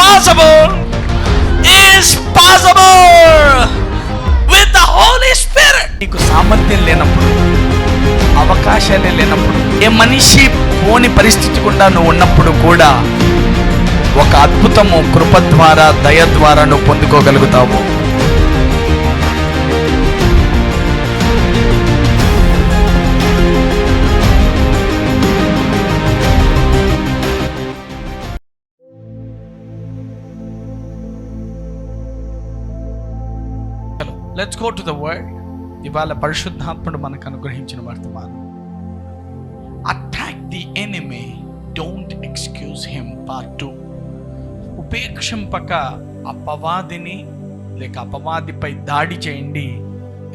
impossible is possible with the Holy Spirit. నీకు సామర్థ్యం లేనప్పుడు, అవకాశాలే లేనప్పుడు, ఏ మనిషి పోని పరిస్థితి గుండా నువ్వు ఉన్నప్పుడు కూడా ఒక అద్భుతము కృప ద్వారా, దయ ద్వారా నువ్వు పొందుకోగలుగుతావు. Let's go to the word. ఇవాళ పరిశుద్ధాత్ముడు మనకు అనుగ్రహించిన వర్తమానం. Attack the enemy, don't excuse him. Part 2. ఉపేక్షింపక అపవాదిని లేక అపవాదిపై దాడి చేయండి.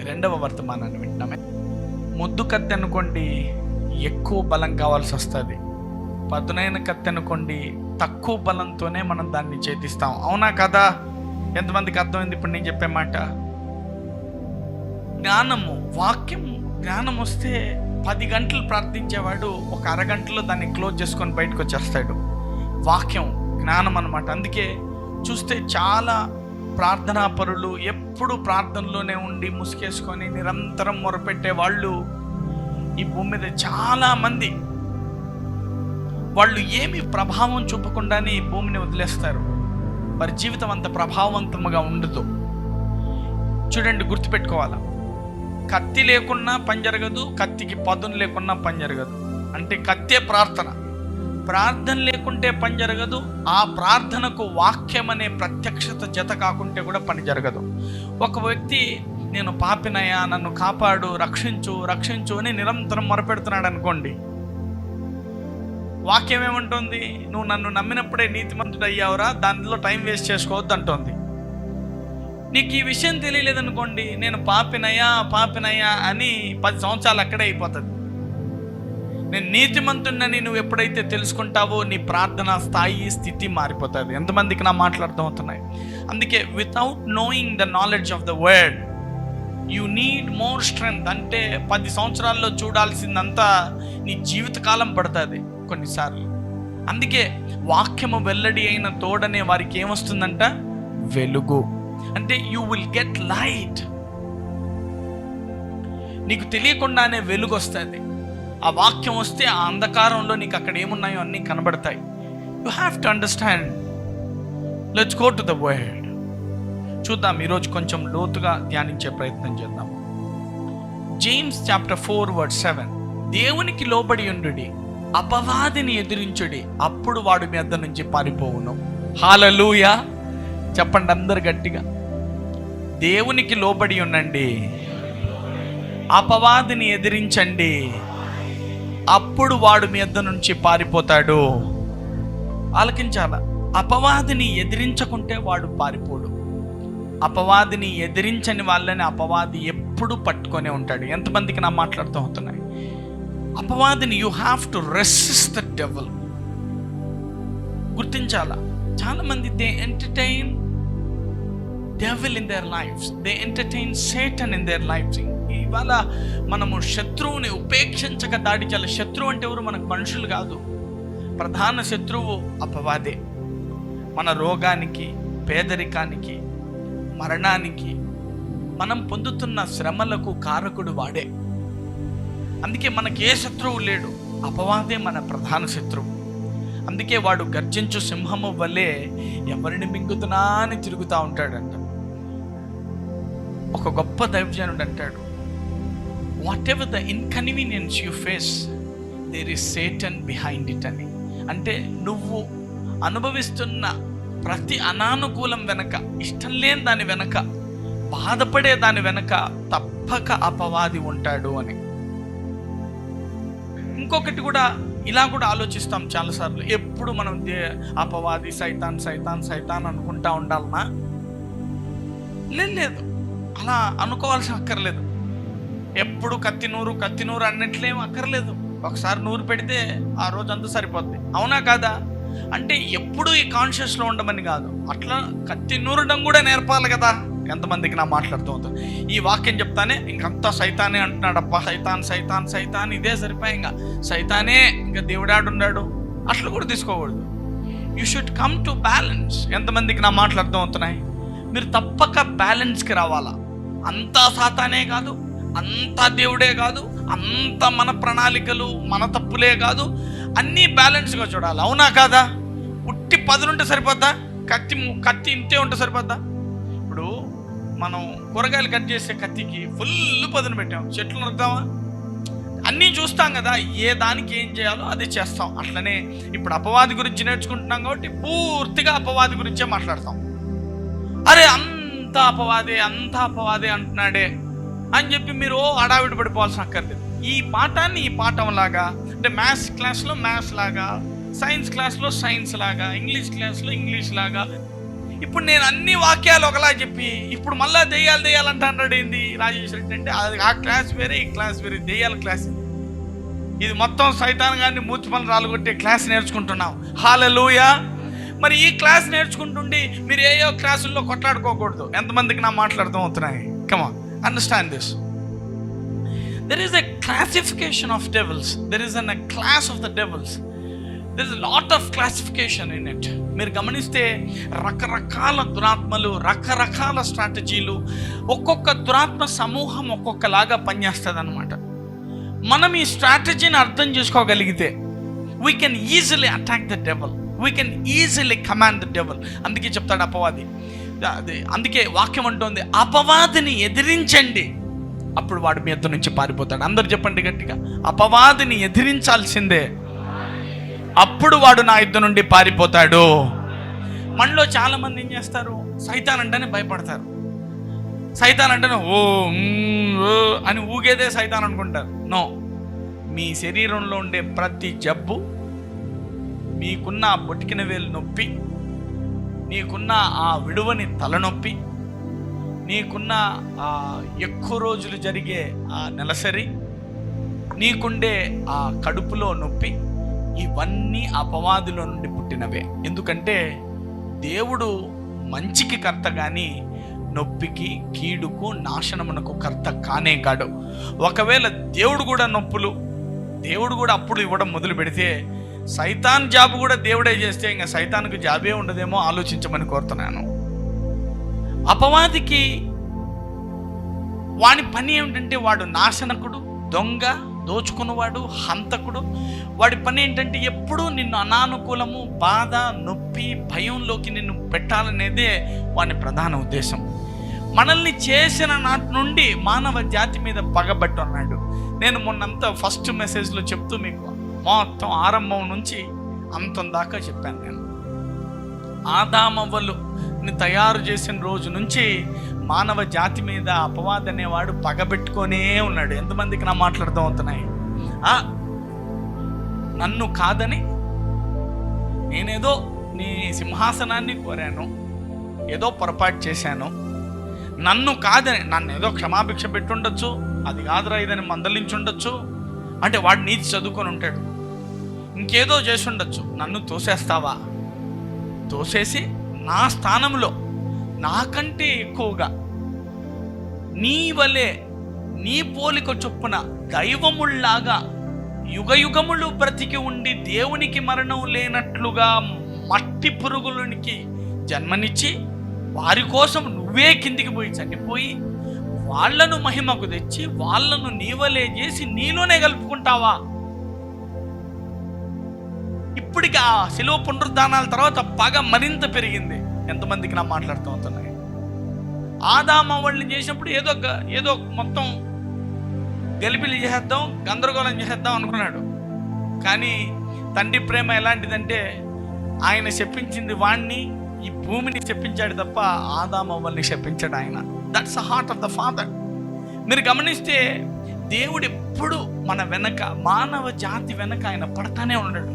రెండవ వర్తమానాన్ని వింటామే. ముద్దు కత్తి అనుకోండి, ఎక్కువ బలం కావాల్సి వస్తుంది. పదునైన కత్తి అనుకోండి, తక్కువ బలంతోనే మనం దాన్ని ఛేదిస్తాం. అవునా కదా? ఎంతమందికి అర్థమైంది ఇప్పుడు నేను చెప్పే మాట? జ్ఞానము, వాక్యం జ్ఞానం వస్తే 10 గంటలు ప్రార్థించేవాడు ఒక అరగంటలో దాన్ని క్లోజ్ చేసుకొని బయటకు వచ్చేస్తాడు. వాక్యం జ్ఞానం అన్నమాట. అందుకే చూస్తే చాలా ప్రార్థనా పరులు ఎప్పుడు ప్రార్థనలోనే ఉండి ముసుకేసుకొని నిరంతరం మొరపెట్టే వాళ్ళు ఈ భూమి మీద చాలా మంది. వాళ్ళు ఏమి ప్రభావం చూపకుండానే ఈ భూమిని వదిలేస్తారు. వారి జీవితం అంత ప్రభావవంతంగా ఉండదు. చూడండి, గుర్తుపెట్టుకోవాలా, కత్తి లేకున్నా పని జరగదు, కత్తికి పదును లేకున్నా పని జరగదు. అంటే కత్తే ప్రార్థన, ప్రార్థన లేకుంటే పని జరగదు. ఆ ప్రార్థనకు వాక్యం అనే ప్రత్యక్షత జత కాకుంటే కూడా పని జరగదు. ఒక వ్యక్తి నేను పాపినయ్యా, నన్ను కాపాడు, రక్షించు రక్షించు అని నిరంతరం మొరపెడుతున్నాడు అనుకోండి. వాక్యం ఏమంటుంది? నువ్వు నన్ను నమ్మినప్పుడే నీతిమంతుడు అయ్యావురా, దానిలో టైం వేస్ట్ చేసుకోవద్దు అంటుంది. నీకు ఈ విషయం తెలియలేదనుకోండి, నేను పాపినయ్యా అని 10 సంవత్సరాలు అక్కడే అయిపోతుంది. నేను నీతిమంతుడిని నువ్వు ఎప్పుడైతే తెలుసుకుంటావో నీ ప్రార్థన స్థాయి, స్థితి మారిపోతుంది. ఎంతమందికి నా మాటలు అర్థమవుతున్నాయి? అందుకే without knowing the knowledge of the word you need more strength. అంటే 10 సంవత్సరాల్లో చూడాల్సిందంతా నీ జీవితకాలం పడుతుంది కొన్నిసార్లు. అందుకే వాక్యము వెల్లడి అయిన తోడనే వారికి ఏమొస్తుందంట? వెలుగు. అంటే యూ విల్ గెట్ లైట్. నీకు తెలియకుండానే వెలుగు వస్తుంది. ఆ వాక్యం వస్తే ఆ అంధకారంలో నీకు అక్కడ ఏమున్నాయో అన్నీ కనబడతాయి. You have to understand. Let's go to the word. చూద్దాం, ఈరోజు కొంచెం లోతుగా ధ్యానించే ప్రయత్నం చేద్దాం. James chapter 4:7. దేవునికి లోబడి ఉండుడి, అపవాదిని ఎదిరించుడి, అప్పుడు వాడు మీ వద్ద నుంచి పారిపోవును. హల్లెలూయా చెప్పండి అందరు గట్టిగా. దేవునికి లోబడి ఉండండి, అపవాదిని ఎదిరించండి, అప్పుడు వాడు మీ వద్ద నుంచి పారిపోతాడు. ఆలకించాల. అపవాదిని ఎదిరించకుంటే వాడు పారిపోడు. అపవాదిని ఎదిరించని వాళ్ళని అపవాది ఎప్పుడు పట్టుకొనే ఉంటాడు. ఎంతమందికి నా మాట్లాడుతూ అవుతున్నాయి? అపవాదిని you have to resist the devil. గుర్తించాలా? చాలా మంది they entertain devil in their lives, they entertain Satan in their lives. ఇవాళ మనము శత్రువుని ఉపేక్షించక దాడి చేయాలి. శత్రువు అంటే ఎవరు? మనకు మనుషులు కాదు. ప్రధాన శత్రువు అపవాదే. మన రోగానికి, పేదరికానికి, మరణానికి, మనం పొందుతున్న శ్రమలకు కారకుడు వాడే. అందుకే మనకి ఏ శత్రువు లేడు, అపవాదే మన ప్రధాన శత్రువు. అందుకే వాడు గర్జించు సింహము వలె ఎవరిని మింగుతున్నా అని తిరుగుతూ ఉంటాడంట. ఒక గొప్ప దైవజనుడు అంటాడు, whatever the inconvenience you face there is Satan behind it అని. అంటే నువ్వు అనుభవిస్తున్న ప్రతి అనానుకూలం వెనక, ఇష్టం లేని దాని వెనక, బాధపడే దాని వెనక తప్పక అపవాది ఉంటాడు అని. ఇంకొకటి కూడా, ఇలా కూడా ఆలోచిస్తాం చాలాసార్లు. ఎప్పుడు మనం అపవాది, సైతాన్ అనుకుంటా ఉండాలనా? లేదు, అలా అనుకోవాల్సిన అక్కర్లేదు. ఎప్పుడు కత్తి నూరు అన్నట్లేం అక్కర్లేదు. ఒకసారి నూరు పెడితే ఆ రోజు అంతా సరిపోద్ది. అవునా కాదా? అంటే ఎప్పుడు ఈ కాన్షియస్లో ఉండమని కాదు, అట్లా కత్తి నూరడం కూడా నేర్పాలి కదా. ఎంతమందికి నా మాట్లాడుతూ ఉంటుంది? ఈ వాక్యం చెప్తానే ఇంకంతా సైతానే అంటున్నాడు. అబ్బా సైతాన్ ఇదే సరిపోయి ఇంకా సైతానే, ఇంకా దేవుడాడున్నాడు, అట్లా కూడా తీసుకోకూడదు. You should come to balance. ఎంతమందికి నా మాటలు అర్థం అవుతున్నాయి? మీరు తప్పక బ్యాలెన్స్కి రావాలా. అంతా సాతానే కాదు, అంతా దేవుడే కాదు, అంత మన ప్రణాళికలు మన తప్పులే కాదు, అన్నీ బ్యాలెన్స్గా చూడాలి. అవునా కాదా? ఉట్టి 10 ఉంటే సరిపోద్దా? కత్తి ఇంతే ఉంటే సరిపోద్దా? ఇప్పుడు మనం కూరగాయలు కట్ చేసే కత్తికి ఫుల్ పదును పెట్టాం, చెట్లు నరుకుతామా? అన్నీ చూస్తాం కదా, ఏ దానికి ఏం చేయాలో అది చేస్తాం. అట్లనే ఇప్పుడు అపవాది గురించి నేర్చుకుంటున్నాం కాబట్టి పూర్తిగా అపవాది గురించే మాట్లాడతాం. అరే అంత అపవాదే అంటున్నాడే అని చెప్పి మీరు హడావిడి పడిపోవాల్సిన అక్కర్లేదు. ఈ పాఠాన్ని ఈ పాఠం లాగా, అంటే మ్యాథ్స్ క్లాస్లో మ్యాథ్స్ లాగా, సైన్స్ క్లాస్లో సైన్స్ లాగా, ఇంగ్లీష్ క్లాస్లో ఇంగ్లీష్ లాగా. ఇప్పుడు నేను అన్ని వాక్యాలు ఒకలా చెప్పి ఇప్పుడు మళ్ళీ దెయ్యాలంటాడు ఏంది రాజేష్ రెడ్డి అంటే? అది ఆ క్లాస్ వేరే, ఈ క్లాస్ వేరే, దెయ్యాల క్లాస్. ఇది మొత్తం సైతాన్ గారిని మూతి పనులు రాలగొట్టే క్లాస్ నేర్చుకుంటున్నాం. హల్లెలూయా. మరి ఈ క్లాస్ నేర్చుకుంటుండి మీరు ఏయో క్లాసుల్లో కొట్లాడుకోకూడదు. ఎంతమందికి నా మాటలు అర్థం అవుతున్నాయి? Come on, understand this. There is a classification of devils. There is a class of the devils. There is a lot of classification in it. మీరు గమనిస్తే రకరకాల దురాత్మలు, రకరకాల స్ట్రాటజీలు, ఒక్కొక్క దురాత్మ సమూహం ఒక్కొక్కలాగా పనిచేస్తుంది అనమాట. మనం ఈ స్ట్రాటజీని అర్థం చేసుకోగలిగితే we can easily attack the devil. We can easily command the devil. అందుకే చెప్తాడు అపవాది. అందుకే వాక్యం అంటోంది, అపవాదిని ఎదిరించండి, అప్పుడు వాడు మీ యొద్ద నుంచి పారిపోతాడు. అందరు చెప్పండి గట్టిగా, అపవాదిని ఎదిరించాల్సిందే, అప్పుడు వాడు నా యొద్ద నుండి పారిపోతాడు. మనలో చాలా మంది ఏం చేస్తారు? సైతాన్ అంటేనే భయపడతారు. సైతాన్ అంటేనే ఓ అని ఊగేదే సైతాన్ అనుకుంటారు. నో, మీ శరీరంలో ఉండే ప్రతి జబ్బు, మీకున్న బొటికిన వేలు నొప్పి, నీకున్న ఆ విడువని తలనొప్పి, నీకున్న ఆ ఎక్కువ రోజులు జరిగే ఆ నెలసరి, నీకుండే ఆ కడుపులో నొప్పి, ఇవన్నీ అపవాదిలో నుండి పుట్టినవే. ఎందుకంటే దేవుడు మంచికి కర్త కానీ నొప్పికి, కీడుకు, నాశనమునకు కర్త కానే కాడు. ఒకవేళ దేవుడు కూడా నొప్పులు, దేవుడు కూడా అప్పుడు ఇవ్వడం మొదలు పెడితే, సైతాన్ జాబు కూడా దేవుడే చేస్తే ఇంకా సైతాన్కు జాబే ఉండదేమో ఆలోచించమని కోరుతున్నాను. అపవాదికి వాని పని ఏమిటంటే, వాడు నాశనకుడు, దొంగ, దోచుకున్నవాడు, హంతకుడు. వాడి పని ఏంటంటే ఎప్పుడూ నిన్ను అనానుకూలము, బాధ, నొప్పి, భయంలోకి నిన్ను పెట్టాలనేదే వాని ప్రధాన ఉద్దేశం. మనల్ని చేసిన నాటి నుండి మానవ జాతి మీద పగబట్టు అన్నాడు. నేను మొన్నంతా ఫస్ట్ మెసేజ్లో చెప్తూ మీకు మొత్తం ఆరంభం నుంచి అంతం దాకా చెప్పాను. నేను ఆదామవ్వలుని తయారు చేసిన రోజు నుంచి మానవ జాతి మీద అపవాది అనేవాడు పగబెట్టుకొనే ఉన్నాడు. ఎంతమందికి నా మాట్లాడుతూ అవుతున్నాయి? నన్ను కాదని నేనేదో నీ సింహాసనాన్ని కోరాను, ఏదో పొరపాటు చేశాను, నన్ను కాదని నన్ను ఏదో క్షమాభిక్ష పెట్టుండొచ్చు, అది కాదురా ఇదని మందలించుండొచ్చు, అంటే వాడు నీతి చదువుకొని ఉంటాడు, ఇంకేదో చేసి ఉండొచ్చు. నన్ను తోసేస్తావా? తోసేసి నా స్థానంలో నాకంటే ఎక్కువగా నీ వలె, నీ పోలిక చొప్పున దైవముల్లాగా యుగయుగములు బ్రతికి ఉండి దేవునికి మరణం లేనట్లుగా మట్టి పురుగులనికి జన్మనిచ్చి వారి కోసం నువ్వే కిందికి పోయి చనిపోయి వాళ్లను మహిమకు తెచ్చి వాళ్లను నీవలే చేసి నీలోనే కలుపుకుంటావా? ఇప్పటికి ఆ శిలువ పునరుద్ధానాల తర్వాత పగ మరింత పెరిగింది. ఎంతమందికి నా మాట్లాడుతూ అవుతున్నాయి? ఆదాము వాళ్ళని చేసినప్పుడు ఏదో మొత్తం గలిబిలి చేసేద్దాం, గందరగోళం చేసేద్దాం అనుకున్నాడు. కానీ తండ్రి ప్రేమ ఎలాంటిదంటే, ఆయన శపించింది వాణ్ణి, ఈ భూమిని శపించాడు తప్ప ఆదాము వాళ్ళని శపించాడు ఆయన. That's the heart of the father. మీరు గమనిస్తే దేవుడు ఎప్పుడు మన వెనక, మానవ జాతి వెనక ఆయన పడతానే ఉన్నాడు.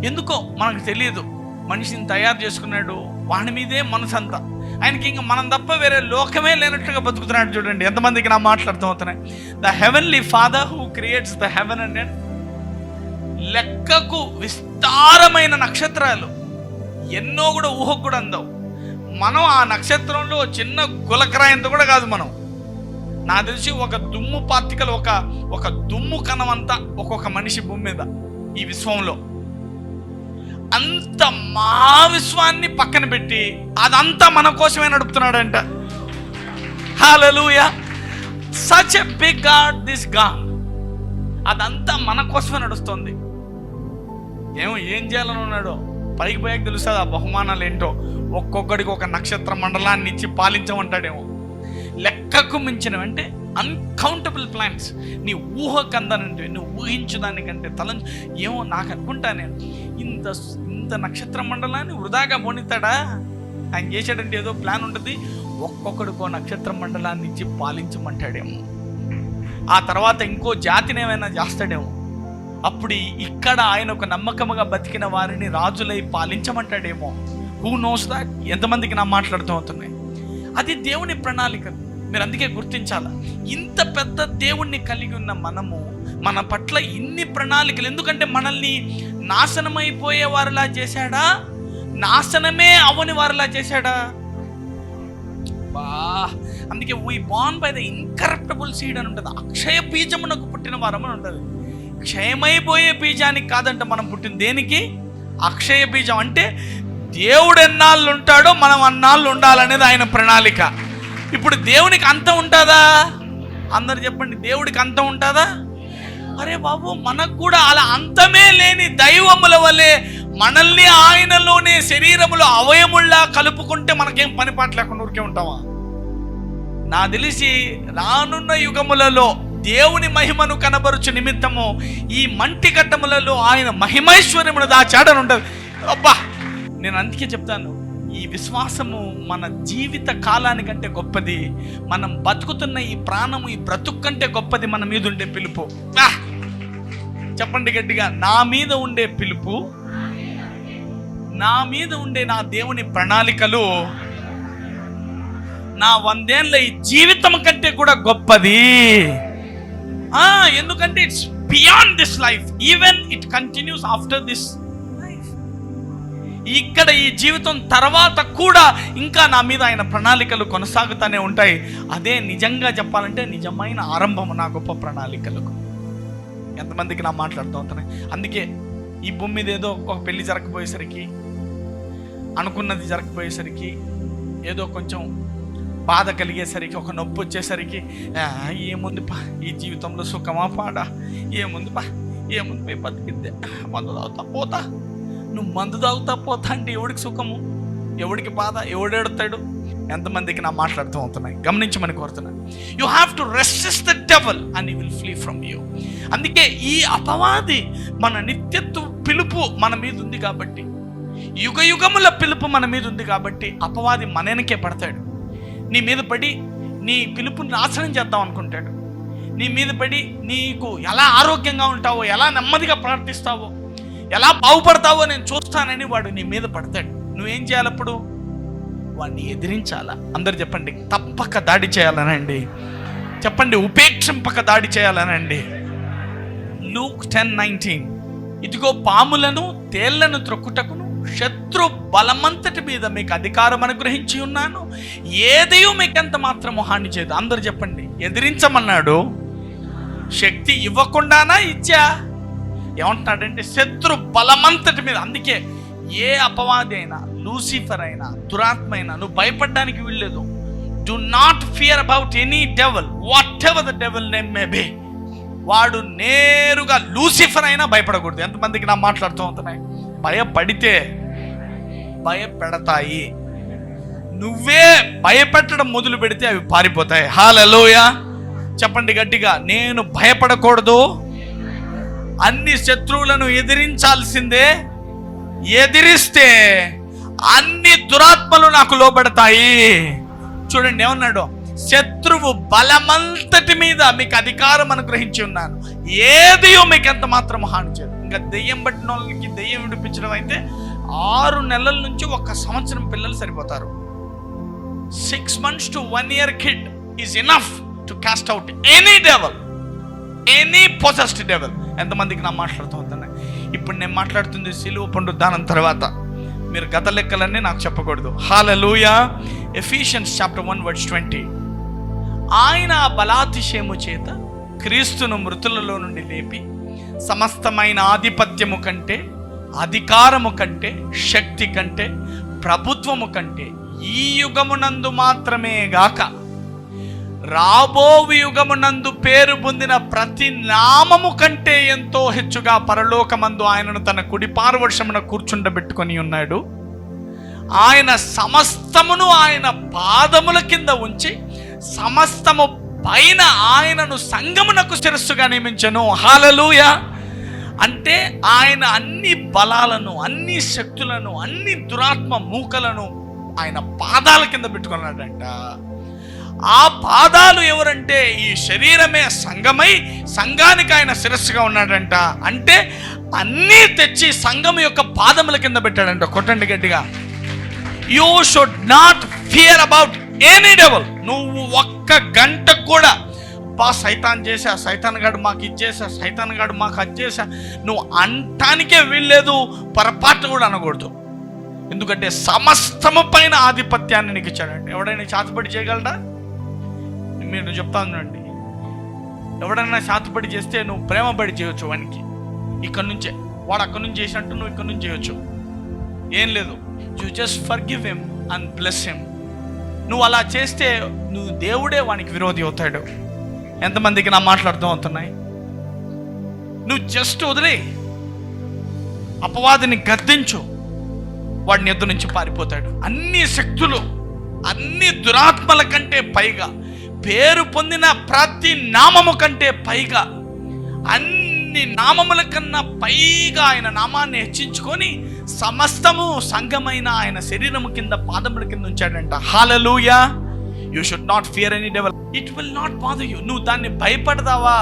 ఎందుకో మనకు తెలియదు. మనిషిని తయారు చేసుకున్నాడు, వాడి మీదే మనసంతా. ఆయనకి ఇంకా మనం తప్ప వేరే లోకమే లేనట్టుగా బతుకుతున్నాడు. చూడండి ఎంతమందికి నా మాట్లాడుతూ అవుతున్నాయి. The heavenly father who creates the heaven and earth. లెక్కకు విస్తారమైన నక్షత్రాలు ఎన్నో కూడా ఊహకు కూడా అందవు. మనం ఆ నక్షత్రంలో చిన్న గులకరాయంత కూడా కాదు. మనం నాకు తెలిసి ఒక దుమ్ము పార్టికల్, ఒక దుమ్ము కణం అంతా ఒక్కొక్క మనిషి భూమి మీద ఈ విశ్వంలో. అంత మహావిశ్వాన్ని పక్కన పెట్టి అదంతా మన కోసమే నడుపుతున్నాడంట. Hallelujah. Such a big God this God. అదంతా మన కోసమే నడుస్తుంది. ఏం చేయాలని ఉన్నాడో పైకి పోయాక తెలుస్తుంది ఆ బహుమానాలు ఏంటో. ఒక్కొక్కడికి ఒక నక్షత్ర మండలాన్ని ఇచ్చి పాలించమంటాడేమో. లెక్కకు మించినవంటే అన్కౌంటబుల్ ప్లాన్స్. నీ ఊహకు అందనంటే, నువ్వు ఊహించదానికంటే ఏమో నాకు అనుకుంటా నేను, ఇంత నక్షత్ర మండలాన్ని వృధాగా పోనిస్తాడా? ఆయన చేశాడంటే ఏదో ప్లాన్ ఉంటుంది. ఒక్కొక్కడికో నక్షత్ర మండలాన్ని ఇచ్చి పాలించమంటాడేమో. ఆ తర్వాత ఇంకో జాతిని ఏమైనా చేస్తాడేమో. అప్పుడు ఇక్కడ ఆయన ఒక నమ్మకముగా బతికిన వారిని రాజులై పాలించమంటాడేమో. Who knows that? ఎంతమందికి నా మాట్లాడుతూ అవుతున్నాయి? అది దేవుని ప్రణాళిక. మీరు అందుకే గుర్తించాలా, ఇంత పెద్ద దేవుణ్ణి కలిగి ఉన్న మనము మన పట్ల ఇన్ని ప్రణాళికలు. ఎందుకంటే మనల్ని నాశనమైపోయే వారిలా చేశాడా? నాశనమే అవని వారిలా చేశాడా? అందుకే we born by the incorruptible seed అని ఉంటుంది. అక్షయ బీజమునకు పుట్టిన వారమని ఉంటుంది. క్షయమైపోయే బీజానికి కాదంట మనం పుట్టింది. దేనికి? అక్షయ బీజం. అంటే దేవుడు ఎన్నాళ్ళు ఉంటాడో మనం అన్నాళ్ళు ఉండాలనేది ఆయన ప్రణాళిక. ఇప్పుడు దేవునికి అంతం ఉంటుందా? అందరు చెప్పండి, దేవుడికి అంతం ఉంటుందా? అరే బాబు, మనకు కూడా అలా అంతమే లేని దైవముల వలె మనల్ని ఆయనలోనే శరీరములో అవయముల్లా కలుపుకుంటే మనకేం పని పాట లేకుండా ఊరికే ఉంటామా? నా తెలిసి రానున్న యుగములలో దేవుని మహిమను కనబరుచు నిమిత్తము ఈ మంటి ఘట్టములలో ఆయన మహిమైశ్వర్యమును దాచాడని ఉంటుంది. అబ్బా, నేను అందుకే చెప్తాను, ఈ విశ్వాసము మన జీవిత కాలానికంటే గొప్పది. మనం బతుకుతున్న ఈ ప్రాణము, ఈ బ్రతుకు కంటే గొప్పది మన మీద ఉండే పిలుపు. చెప్పండి గట్టిగా, నా మీద ఉండే పిలుపు, నా మీద ఉండే నా దేవుని ప్రణాళికలు నా 100 ఏళ్ళ ఈ జీవితం కంటే కూడా గొప్పది. ఎందుకంటే it's beyond this life, even it continues after this life. ఇక్కడ ఈ జీవితం తర్వాత కూడా ఇంకా నా మీద ఆయన ప్రణాళికలు కొనసాగుతూనే ఉంటాయి. అదే నిజంగా చెప్పాలంటే నిజమైన ఆరంభము నా గొప్ప ప్రణాళికలకు. ఎంతమందికి నా మాట్లాడుతూ ఉంటున్నాయి? అందుకే ఈ భూమి మీద ఏదో ఒక పెళ్లి జరగకపోయేసరికి, అనుకున్నది జరగకపోయేసరికి, ఏదో కొంచెం బాధ కలిగేసరికి, ఒక నొప్పి వచ్చేసరికి, ఏముంది పా ఈ జీవితంలో సుఖమా పాడా, ఏముంది పోయి బతికిద్దే, మందు తాగుతా పోతా. నువ్వు మందు తాగుతా పోతా అంటే ఎవడికి సుఖము, ఎవడికి బాధ, ఎవడెడతాడు? ఎంతమందికి నా మాట్లాడుతూ అవుతున్నాయి? గమనించమని కోరుతున్నాను. You have to resist the devil and he will flea from you. అందుకే ఈ అపవాది మన నిత్యత్వ పిలుపు మన మీద ఉంది కాబట్టి, యుగ యుగముల పిలుపు మన మీద ఉంది కాబట్టి అపవాది మన వెనకే పడతాడు. నీ మీద పడి నీ పిలుపుని నాశనం చేద్దాం అనుకుంటాడు. నీ మీద పడి నీకు ఎలా ఆరోగ్యంగా ఉంటావో, ఎలా నెమ్మదిగా ప్రవర్తిస్తావో, ఎలా బాగుపడతావో నేను చూస్తానని వాడు నీ మీద పడతాడు. నువ్వేం చేయాలప్పుడు? వాడిని ఎదిరించాలా. అందరు చెప్పండి, తప్పక దాడి చేయాలనండి. చెప్పండి, ఉపేక్షింపక దాడి చేయాలనండి. లూక్ 10:19, ఇదిగో పాములను తేళ్లను త్రొక్కుటకును శత్రు బలమంతటి మీద మీకు అధికారం అనుగ్రహించి ఉన్నాను, ఏదయో మీకెంత మాత్రము హాని చేయదు. అందరు చెప్పండి, ఎదిరించమన్నాడు, శక్తి ఇవ్వకుండానా ఇచ్చా? ఏమంటున్నాడంటే శత్రు బలమంతటి మీద. అందుకే ఏ అపవాది అయినా, లూసిఫర్ అయినా, దురాత్మ అయినా నువ్వు భయపడడానికి వీల్లేదు. Do not fear about any devil, what ever the devil name may be. వాడు నేరుగా లూసిఫర్ అయినా భయపడకూడదు. ఎంతమందికి నా మాట్లాడుతూ ఉంటున్నాయి? భయపడితే భయపెడతాయి. నువ్వే భయపెట్టడం మొదలు పెడితే అవి పారిపోతాయి. హల్లెలూయా. చెప్పండి గట్టిగా, నేను భయపడకూడదు, అన్ని శత్రువులను ఎదిరించాల్సిందే, ఎదిరిస్తే అన్ని దురాత్మలు నాకు లోబడతాయి. చూడండి ఏమన్నాడు, శత్రువు బలమంతటి మీద మీకు అధికారం అనుగ్రహించి ఉన్నాను, ఏదియో మీకు ఎంత మాత్రం హాని చేయదు. ఇంకా దెయ్యం పట్టిన వాళ్ళకి దెయ్యం విడిపించడం అయితే 6 నెలల నుంచి 1 సంవత్సరం పిల్లలు సరిపోతారు. 6 months to 1 year kid is enough to cast out any devil, any possessed devil. ఎంతమందికి నా మాట్లాడుతూ ఉంటున్నాయి? ఇప్పుడు నేను మాట్లాడుతుంది సిలువ పునరుద్ధానం తర్వాత. మీరు గత లెక్కలన్నీ నాకు చెప్పకూడదు. హల్లెలూయా. ఎఫీషియన్స్ చాప్టర్ 1:20, ఆయన బలాతిశయము చేత క్రీస్తును మృతులలో నుండి లేపి సమస్తమైన ఆధిపత్యము కంటే అధికారము కంటే, శక్తి కంటే, ప్రభుత్వము కంటే ఈ యుగమునందు మాత్రమే గాక రాబో యుగమునందు పేరు పొందిన ప్రతి నామము కంటే ఎంతో హెచ్చుగా పరలోకమందు ఆయనను తన కుడి పార్శ్వమున కూర్చుండబెట్టుకొని ఉన్నాడు. ఆయన సమస్తమును ఆయన పాదముల కింద ఉంచి సమస్తము పైన ఆయనను సంఘమునకు శిరస్సుగా నియమించెను. హల్లెలూయా. అంటే ఆయన అన్ని బలాలను, అన్ని శక్తులను, అన్ని దురాత్మ మూకలను ఆయన పాదాల కింద పెట్టుకున్నాడంట. ఆ పాదాలు ఎవరంటే ఈ శరీరమే సంఘమై సంఘానికి ఆయన శిరస్సుగా ఉన్నాడంట. అంటే అన్నీ తెచ్చి సంఘం యొక్క పాదముల కింద పెట్టాడంట. కొట్టండి గట్టిగా. You should not fear about any devil. నువ్వు ఒక్క గంట కూడా సైతాన్ చేశా, సైతాన్ గాడు మాకు ఇచ్చేసా, సైతాన్ గాడు మాకు అది చేశా నువ్వు అంటానికే వీల్లేదు, పొరపాటు కూడా అనకూడదు. ఎందుకంటే సమస్తము పైన ఆధిపత్యాన్ని నీకు ఇచ్చాడంటే. ఎవడైనా చేతపడి చేయగలడా? మీరు చెప్తానండి, ఎవడైనా చేతపడి చేస్తే నువ్వు ప్రేమపడి చేయొచ్చు వానికి. ఇక్కడ నుంచే వాడు అక్కడి నుంచి చేసినట్టు నువ్వు ఇక్కడ నుంచి చేయొచ్చు. ఏం లేదు, you just forgive him and bless him. నువ్వు అలా చేస్తే నువ్వు దేవుడే వానికి విరోధి అవుతాడు. ఎంతమందికి నా మాటలు అర్థం అవుతున్నాయి? నువ్వు జస్ట్ వదిలే, అపవాదిని గద్దించు, వాడిని ఎదురు నుంచి పారిపోతాడు. అన్ని శక్తులు, అన్ని దురాత్మల కంటే పైగా, పేరు పొందిన ప్రతి నామము కంటే పైగా, అన్ని నామముల కన్నా పైగా ఆయన నామాన్ని హెచ్చించుకొని సమస్తము సంఘమైన ఆయన శరీరము కింద పాదముల కింద ఉంచాడంట. Hallelujah. You should not fear any devil. It will not bother you. నువ్వు దాన్ని భయపడతావా?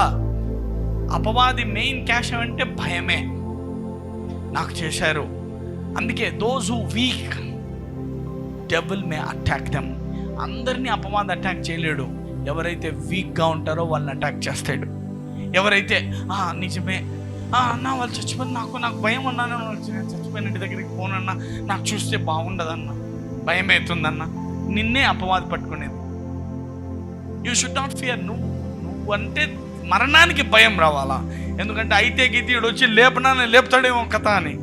అపవాది మెయిన్ క్యాష్ అంటే భయమే. నాకు చేశారు, అందుకే those who week devil May attack them. అందరినీ అపవాది అటాక్ చేయలేడు. ఎవరైతే వీక్గా ఉంటారో వాళ్ళని అటాక్ చేస్తాడు. ఎవరైతే నిజమే అన్న వాళ్ళు చచ్చిపోయి నాకు భయం ఉన్నాను, చచ్చిపోయిన ఇంటి దగ్గరికి పోనన్నా, నాకు చూస్తే బాగుండదన్న, భయం అవుతుందన్న, నిన్నే అపవాది పట్టుకునేది. You should not fear. నువ్వు అంటే మరణానికి భయం రావాలా? ఎందుకంటే అయితే గీతీయుడు వచ్చి లేపుతాడేమో కథ అని.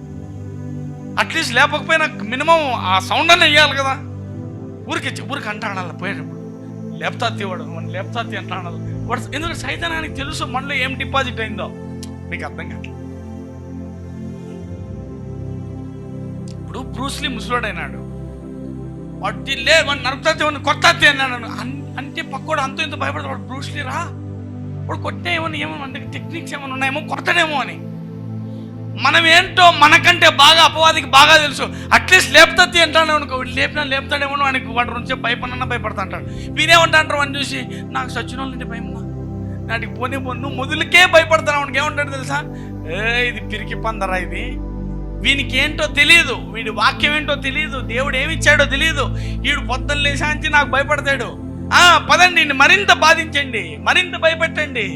అట్లీస్ట్ లేపకపోయినా మినిమం ఆ సౌండ్ అనే వేయాలి కదా. ఊరికి అంటాడాలి పోయేటప్పుడు, లేపుతాతి వాడు, మన లేపుతాతి అంటాడాలి వాడు. ఎందుకంటే సైతానానికి తెలుసు మనలో ఏం డిపాజిట్ అయిందో. మీకు అర్థం కాదు. ఇప్పుడు బ్రూస్లీ ముసలోడైనాడు, వాడు వాడు నరుకుతాతి వాడిని కొత్తాతి అన్నాడు. అంటే పక్కోడు అంత ఇంత భయపడతాడు. వాడు బ్రూస్లీ రా, వాడు కొట్టేమని ఏమో అంటే టెక్నిక్స్ ఏమైనా ఉన్నాయేమో, కొడతాడేమో అని. మనం ఏంటో మనకంటే బాగా అపవాదికి బాగా తెలుసు. అట్లీస్ట్ లేపుతాతి అంటాడు అనుకో, లేపుతాడేమో వాడికి, వాడి నుంచి భయపడతా అంటాడు. వీరేమంటారు వాడిని చూసి, నాకు సచిన వాళ్ళంటే భయం, నాటికి పోనీ నువ్వు మొదలుకే భయపడతాను. వాడికి ఏమంటాడు తెలుసా? ఇది పిరికి పందరా, ఇది వీనికి ఏంటో తెలియదు, వీడి వాక్యం ఏంటో తెలియదు, దేవుడు ఏమిచ్చాడో తెలియదు, వీడు పొద్దున్న లేశాంచి నాకు భయపడతాడు. పదండి మరింత బాధించండి, మరింత భయపెట్టండి.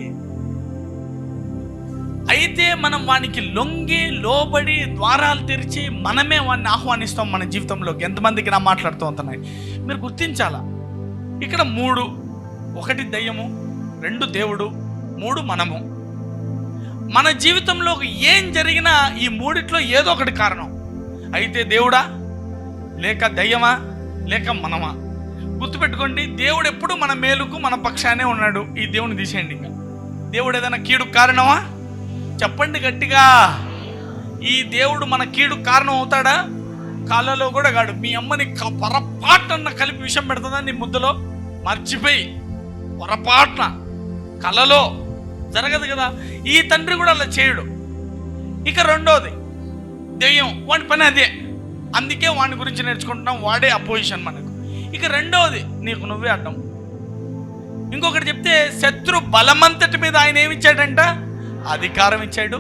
అయితే మనం వానికి లొంగి లోబడి ద్వారాలు తెరిచి మనమే వాడిని ఆహ్వానిస్తాం మన జీవితంలోకి. ఎంతమందికి నా మాట్లాడుతూ ఉంటున్నాయి? మీరు గుర్తించాలా, ఇక్కడ 3: 1 దయ్యము, 2 దేవుడు, 3 మనము. మన జీవితంలో ఏం జరిగినా ఈ 3 ఏదో ఒకటి కారణం. అయితే దేవుడా, లేక దయ్యమా, లేక మనమా? గుర్తుపెట్టుకోండి, దేవుడు ఎప్పుడు మన మేలుకు మన పక్షానే ఉన్నాడు. ఈ దేవుని తీసేయండి. ఇంకా దేవుడు ఏదైనా కీడు కారణమా? చెప్పండి గట్టిగా. ఈ దేవుడు మన కీడు కారణం అవుతాడా? కాళ్ళలో కూడా కాడు. మీ అమ్మని పొరపాటున కలిపి విషం పెడుతుందా నీ ముద్దలో? మర్చిపోయి పొరపాటున కళ్ళలో జరగదు కదా. ఈ తండ్రి కూడా అలా చేయడు. ఇక 2వది దెయ్యం, వాడి పని అదే. అందుకే వాడి గురించి నేర్చుకుంటున్నాం, వాడే అపోజిషన్ మనకు. ఇక 2వది నీకు నువ్వే అడ్డం. ఇంకొకటి చెప్తే, శత్రు బలమంతటి మీద ఆయన ఏమిచ్చాడంట? అధికారం ఇచ్చాడు.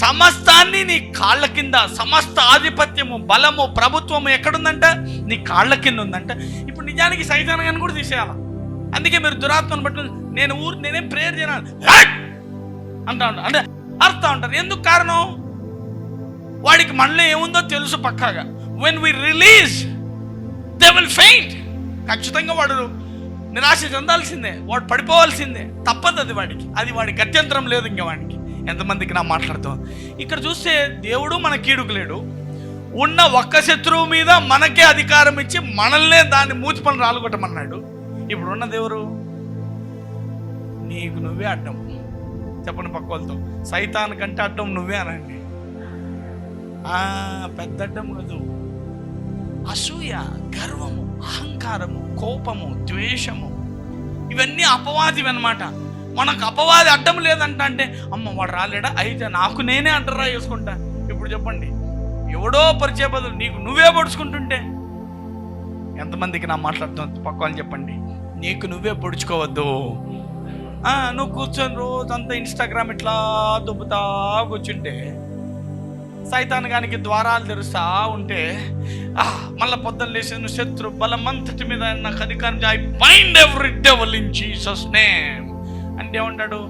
సమస్తాన్ని నీ కాళ్ళ కింద, సమస్త ఆధిపత్యము, బలము, ప్రభుత్వము ఎక్కడుందంట? నీ కాళ్ళ కింద ఉందంట. ఇప్పుడు నిజానికి సైతాన్ని కూడా తీసేయాల. అందుకే మీరు దురాత్మను బట్టి నేనేం ప్రేయర్ చేయను అంటా ఉంటాను, అంటే అర్థం ఉంటారు. ఎందుకు కారణం? వాడికి మనలో ఏముందో తెలుసు పక్కాగా. When we release they will faint. ఖచ్చితంగా వాడు నిరాశ చెందాల్సిందే, వాడు పడిపోవాల్సిందే, తప్పదు అది వాడికి. అది వాడి గత్యంతరం లేదు ఇంకా వాడికి. ఎంతమందికి నా మాట్లాడుతాం? ఇక్కడ చూస్తే దేవుడు మన కీడుకు లేడు. ఉన్న ఒక్క శత్రువు మీద మనకే అధికారం ఇచ్చి మనల్నే దాన్ని మూతి పనులు రాలుగొట్టమన్నాడు. ఇప్పుడు ఉన్నది ఎవరు? నీకు నువ్వే అడ్డం. చెప్పండి పక్క వాళ్ళతో, సైతాన్ కంటే అడ్డం నువ్వే అనండి. పెద్ద అడ్డం కాదు. అసూయ, గర్వము, అహంకారము, కోపము, ద్వేషము, ఇవన్నీ అపవాదివి అన్నమాట. మనకు అపవాది అడ్డం లేదంట అంటే, అమ్మ వాడు రాలేడా, అయితే నాకు నేనే అడ్డరా వేసుకుంటా. ఇప్పుడు చెప్పండి, ఎవడో పరిచయ బదులు నీకు నువ్వే పొడుచుకుంటుంటే ఎంతమందికి నా మాట్లాడుతుంది? పక్క వాళ్ళు చెప్పండి, నీకు నువ్వే పొడుచుకోవద్దు. నువ్వు కూర్చొని రోజంతా ఇన్స్టాగ్రామ్ ఇట్లా దుబ్బుతా కూర్చుంటే, సైతానికి ద్వారాలు తెరుస్తా ఉంటే, మళ్ళీ పొద్దున్న లేచి నువ్వు శత్రు బలమంతటి మీద నాకు అధికారం, I bind every devil in Jesus name అంటే ఏమంటాడు?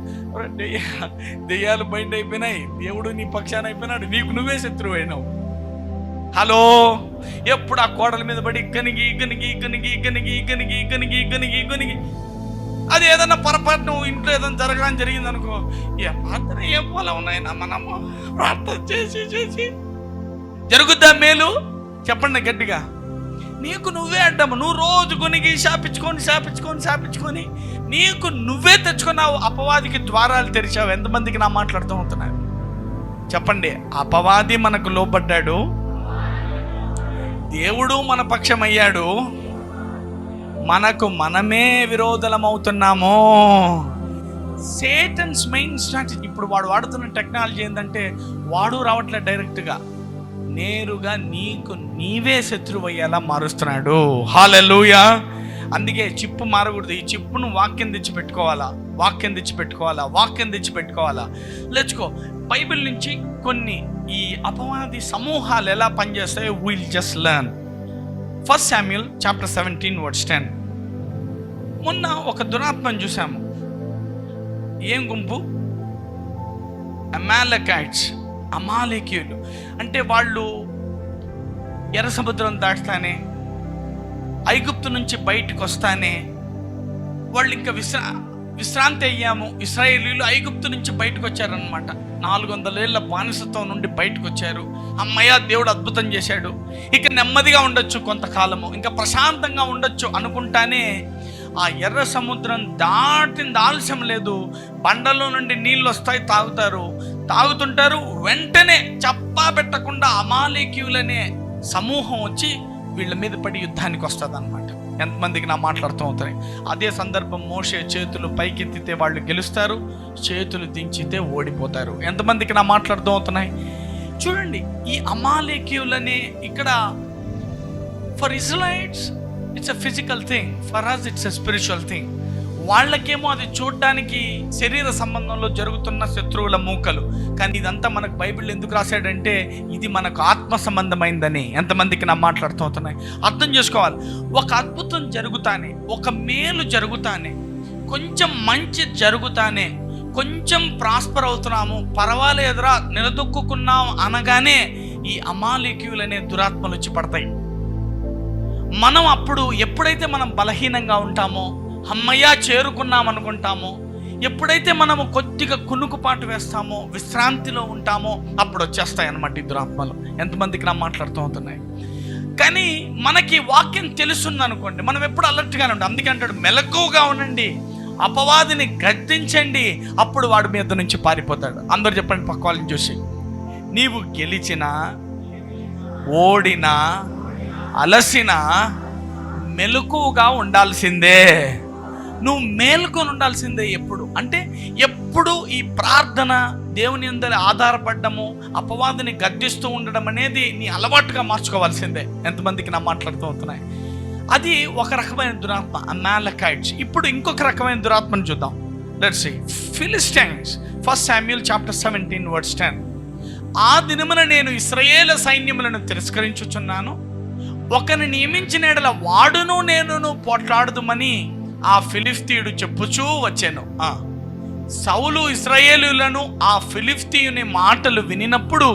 దెయ్యాలు బైండ్ అయిపోయినాయి, దేవుడు నీ పక్షాన అయిపోయినాడు, నీకు నువ్వే శత్రువు అయినావు. హలో, ఎప్పుడు ఆ కోడల మీద పడి గనిగి గనిగి గనిగి గనిగి గనిగి గనిగి గనిగి గనిగి, అది ఏదన్నా పొరపాటు నువ్వు ఇంట్లో ఏదైనా జరగడం జరిగింది అనుకో, మాత్రం ఏం పోలా ఉన్నాయినా మనము ప్రార్థన చేసి చేసి జరుగుద్దా మేలు? చెప్పండి గట్టిగా. నీకు నువ్వే అడ్డము. నువ్వు రోజు కొనికి శాపించుకొని నీకు నువ్వే తెచ్చుకున్నావు. అపవాదికి ద్వారాలు తెరిచావు. ఎంతమందికి నా మాట్లాడుతూ ఉంటున్నారు? చెప్పండి. అపవాది మనకు లోబడ్డాడు, దేవుడు మన పక్షమయ్యాడు, మనకు మనమే విరోధలం అవుతున్నాము. Satan's main strategy. ఇప్పుడు వాడు వాడుతున్న టెక్నాలజీ ఏంటంటే, వాడు రావట్లేదు, డైరెక్ట్గా నేరుగా నీకు నీవే శత్రువు అయ్యేలా మారుస్తున్నాడు. హల్లెలూయా. అందుకే చిప్పు మారకూడదు. ఈ చిప్పును వాక్యం తెచ్చి పెట్టుకోవాలా. లేచుకో. బైబిల్ నుంచి కొన్ని ఈ అపవాది సమూహాలు ఎలా పనిచేస్తాయో will just learn. 1 Samuel chapter 17 verse 10. మొన్న ఒక దురాత్మను చూసాము. ఏం గుంపు? అమాలెకైట్స్, అమాలేకీయులు. అంటే వాళ్ళు ఎర్ర సముద్రం దాటుతానే, ఐగుప్తు నుంచి బయటకు వస్తానే వాళ్ళు ఇంకా విశ్రాంతి అయ్యాము. ఇశ్రాయేలీయులు ఐగుప్తు నుంచి బయటకు వచ్చారనమాట. 400 ఏళ్ల బానిసత్వం నుండి బయటకు వచ్చారు. అమ్మయ్య, దేవుడు అద్భుతం చేశాడు, ఇక నెమ్మదిగా ఉండొచ్చు, కొంతకాలము ఇంకా ప్రశాంతంగా ఉండొచ్చు అనుకుంటానే ఆ ఎర్ర సముద్రం దాటింది ఆలస్యం లేదు. బండలో నుండి నీళ్ళు వస్తాయి, తాగుతుంటారు. వెంటనే చెప్పా పెట్టకుండా అమాలేకీయులనే సమూహం వచ్చి వీళ్ళ మీద పడి యుద్ధానికి వస్తుంది అనమాట. ఎంతమందికి నా మాట్లాడుతూ అవుతాయి? అదే సందర్భం, మోషే చేతులు పైకెత్తితే వాళ్ళు గెలుస్తారు, చేతులు దించితే ఓడిపోతారు. ఎంతమందికి నా మాట్లాడుతూ అవుతున్నాయి? చూడండి, ఈ అమాలేకీయులనే ఇక్కడ for Israelites it's a physical thing, for us it's a spiritual thing. వాళ్ళకేమో అది చూడడానికి శరీర సంబంధంలో జరుగుతున్న శత్రువుల మూకలు, కానీ ఇదంతా మనకు బైబిల్ ఎందుకు రాశాడంటే ఇది మనకు ఆత్మ సంబంధమైందని. ఎంతమందికి నా మాట్లాడుతున్నాయి? అర్థం చేసుకోవాలి. ఒక అద్భుతం జరుగుతానే, ఒక మేలు జరుగుతానే, కొంచెం మంచి జరుగుతానే, కొంచెం ప్రాస్పర్ అవుతున్నాము, పర్వాలేదురా నిలదొక్కున్నాం అనగానే ఈ అమాలేకీయులనే దురాత్మలు వచ్చి పడతాయి. మనం అప్పుడు ఎప్పుడైతే మనం బలహీనంగా ఉంటామో, అమ్మయ్య చేరుకున్నాం అనుకుంటామో, ఎప్పుడైతే మనము కొద్దిగా కునుకుపాటు వేస్తామో, విశ్రాంతిలో ఉంటామో, అప్పుడు వచ్చేస్తాయి అన్నమాట ఈ దురాత్మలు. ఎంతమందికి నా మాట్లాడుతూ అవుతున్నాయి? కానీ మనకి వాక్యం తెలుస్తుంది అనుకోండి, మనం ఎప్పుడు అలర్ట్గానే ఉంటాం. అందుకే అంటాడు, మెలకువగా ఉండండి, అపవాదిని గద్దించండి, అప్పుడు వాడి మీద నుంచి పారిపోతాడు. అందరూ చెప్పండి పక్క వాళ్ళని చూసి, నీవు గెలిచినా, ఓడినా, అలసినా మెలకువగా ఉండాల్సిందే. నువ్వు మేల్కొని ఉండాల్సిందే. ఎప్పుడు అంటే ఎప్పుడు ఈ ప్రార్థన, దేవుని యందు ఆధారపడము, అపవాదిని గద్దిస్తూ ఉండడం అనేది నీ అలవాటుగా మార్చుకోవాల్సిందే. ఎంతమందికి నా మాట్లాడుతూ అవుతున్నాయి? అది ఒక రకమైన దురాత్మ, అమాలెకైట్స్. ఇప్పుడు ఇంకొక రకమైన దురాత్మను చూద్దాం. Let's see Philistines. 1 Samuel chapter 17 verse 10. ఆ దినమున నేను ఇశ్రాయేలు సైన్యములను తిరస్కరించుచున్నాను, ఒకని నియమించిన ఎడల వాడును నేనును పోట్లాడుదుమని ఆ ఫిలిష్తీయుడు చెప్పుచూ వచ్చాను. సౌలు ఇశ్రాయేలులను ఆ ఫిలిష్తీయుని మాటలు వినినప్పుడు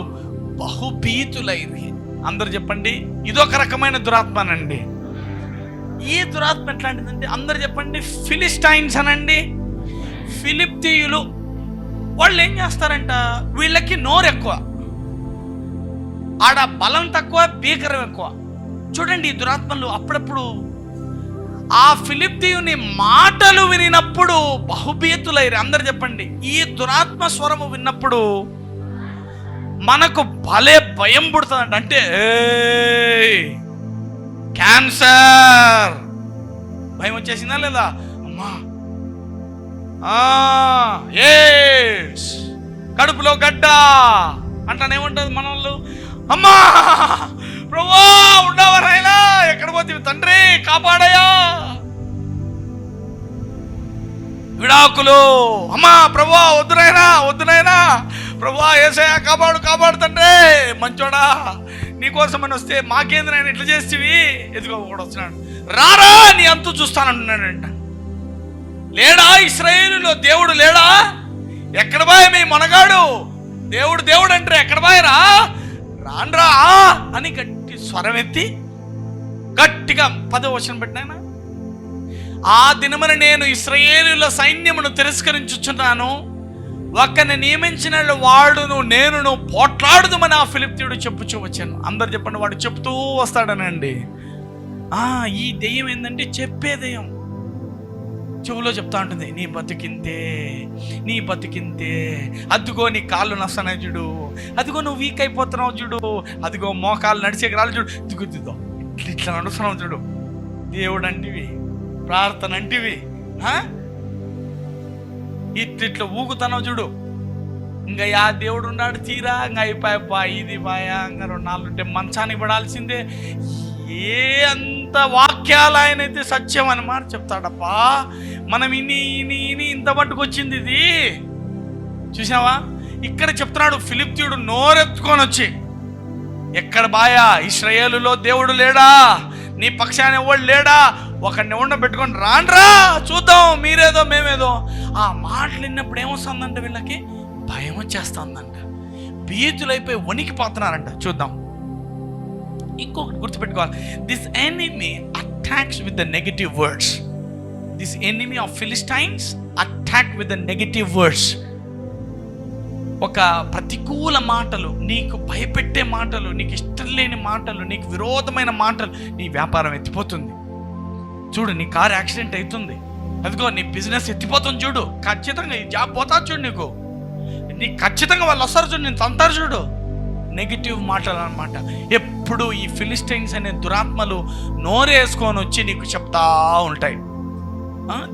బహుభీతులైరి. అందరు చెప్పండి, ఇదొక రకమైన దురాత్మనండి. ఈ దురాత్మ ఎట్లాంటిదంటే, అందరు చెప్పండి, ఫిలిస్టైన్స్ అనండి. ఫిలిష్తీయులు వాళ్ళు ఏం చేస్తారంట, వీళ్ళకి నోరు ఎక్కువ, ఆడ బలం తక్కువ, భీకరం ఎక్కువ. చూడండి ఈ దురాత్మలు అప్పుడప్పుడు ఆ ఫిలిప్తీయుని మాటలు వినినప్పుడు బహుభీతులైరు. అందరు చెప్పండి, ఈ దురాత్మ స్వరము విన్నప్పుడు మనకు భలే భయం పుడుతుందంట. అంటే క్యాన్సర్ భయం వచ్చేసిందా లేదా? అమ్మా ఎయిడ్స్, కడుపులో గడ్డ అంటానేముంటుంది మన వాళ్ళు. అమ్మా ప్రభువా ఉండవరాయినా, ఎక్కడ పోతే తండ్రి కాపాడయా, విడాకులు, అమ్మా ప్రభువా వద్దునైనా వద్దునైనా, ప్రభువా యేసయ్యా కాపాడు కాపాడు తండ్రి మంచోడా, నీకోసమని వస్తే మాకేంద్రైనా ఇట్లా చేస్తేవి, ఎదుగో కూడా వస్తున్నాడు, రారా నీ అంతు చూస్తానంటున్నాడంట. లేడా ఇశ్రాయేలులో దేవుడు లేడా? ఎక్కడ బాయ్ మీ మనగాడు? దేవుడు దేవుడు అంటే ఎక్కడ బాయరా? రాన్రా అని గట్టి స్వరం ఎత్తి గట్టిగా 10వ వచనం పెట్టినాయన, ఆ దినమున నేను ఇశ్రాయేలుల సైన్యమును తిరస్కరించుచున్నాను, ఒక్కని నియమించిన వాడును నేనును పోట్లాడుదుమని ఆ ఫిలిప్తీయుడు చెప్పుచూ వచ్చాను. అందరు చెప్పండి, వాడు చెప్తూ వస్తాడనండి. ఈ దెయ్యం ఏంటంటే చెప్పే దెయ్యం. చెవులో చెప్తా ఉంటుంది, నీ బతికింతే నీ బతికింతే, అదిగో నీ కాళ్ళు నస్తాయి చూడు, అదిగో నువ్వు వీక్ అయిపోతున్నావు చూడు, అదిగో మోకాళ్ళు నడిచేకి రాళ్ళు చూడు, దిగుద్దుదో ఇట్లా నడుస్తున్నావు చూడు, దేవుడు అంటివి, ప్రార్థన అంటివి, ఇట్లా ఊగుతున్నావు చూడు, ఇంకా యా దేవుడు ఉన్నాడు తీరా, ఇంకా అయిపోయా ఇది పాయా, ఇంకా 2 నాలుగు ఉంటే మంచానికి పడాల్సిందే. ఏ అంత వాక్యాలు ఆయన అయితే సత్యం అని మాట చెప్తాడప్పా. మనం ఇని ఇని ఇని ఇంత మట్టుకు వచ్చింది ఇది. చూసావా, ఇక్కడ చెప్తున్నాడు ఫిలిప్తీయుడు నోరెత్తుకొని వచ్చి, ఎక్కడ బాయా ఇశ్రాయేలులో దేవుడు లేడా? నీ పక్షాన్ని ఎవడు లేడా? ఒకడిని ఉండబెట్టుకొని రాండ్రా చూద్దాం, మీరేదో మేమేదో. ఆ మాటలు విన్నప్పుడు ఏమొస్తుందంట, వీళ్ళకి భయం వచ్చేస్తుందంట, భీతులైపోయి వణికిపోతున్నారంట. చూద్దాం, ఇంకొకటి గుర్తుపెట్టుకోవాలి, this enemy attacks with the negative words. This enemy of Philistines attack with the negative words. ఒక ప్రతికూల మాటలు, నీకు భయపెట్టే మాటలు, నీకు ఇష్టం లేని మాటలు, నీకు విరోధమైన మాటలు, నీ వ్యాపారం ఎత్తిపోతుంది చూడు, నీ కారు యాక్సిడెంట్ అవుతుంది, అదిగో నీ బిజినెస్ ఎత్తిపోతుంది చూడు, ఖచ్చితంగా ఈ జాబ్ పోతా చూడు, నీకు ఖచ్చితంగా వాళ్ళు వస్తారు చూడు, నేను తంతారు చూడు. నెగిటివ్ మాటలు అనమాట. ఎప్పుడు ఈ ఫిలిస్టైన్స్ అనే దురాత్మలు నోరేసుకొని వచ్చి నీకు చెప్తా ఉంటాయి.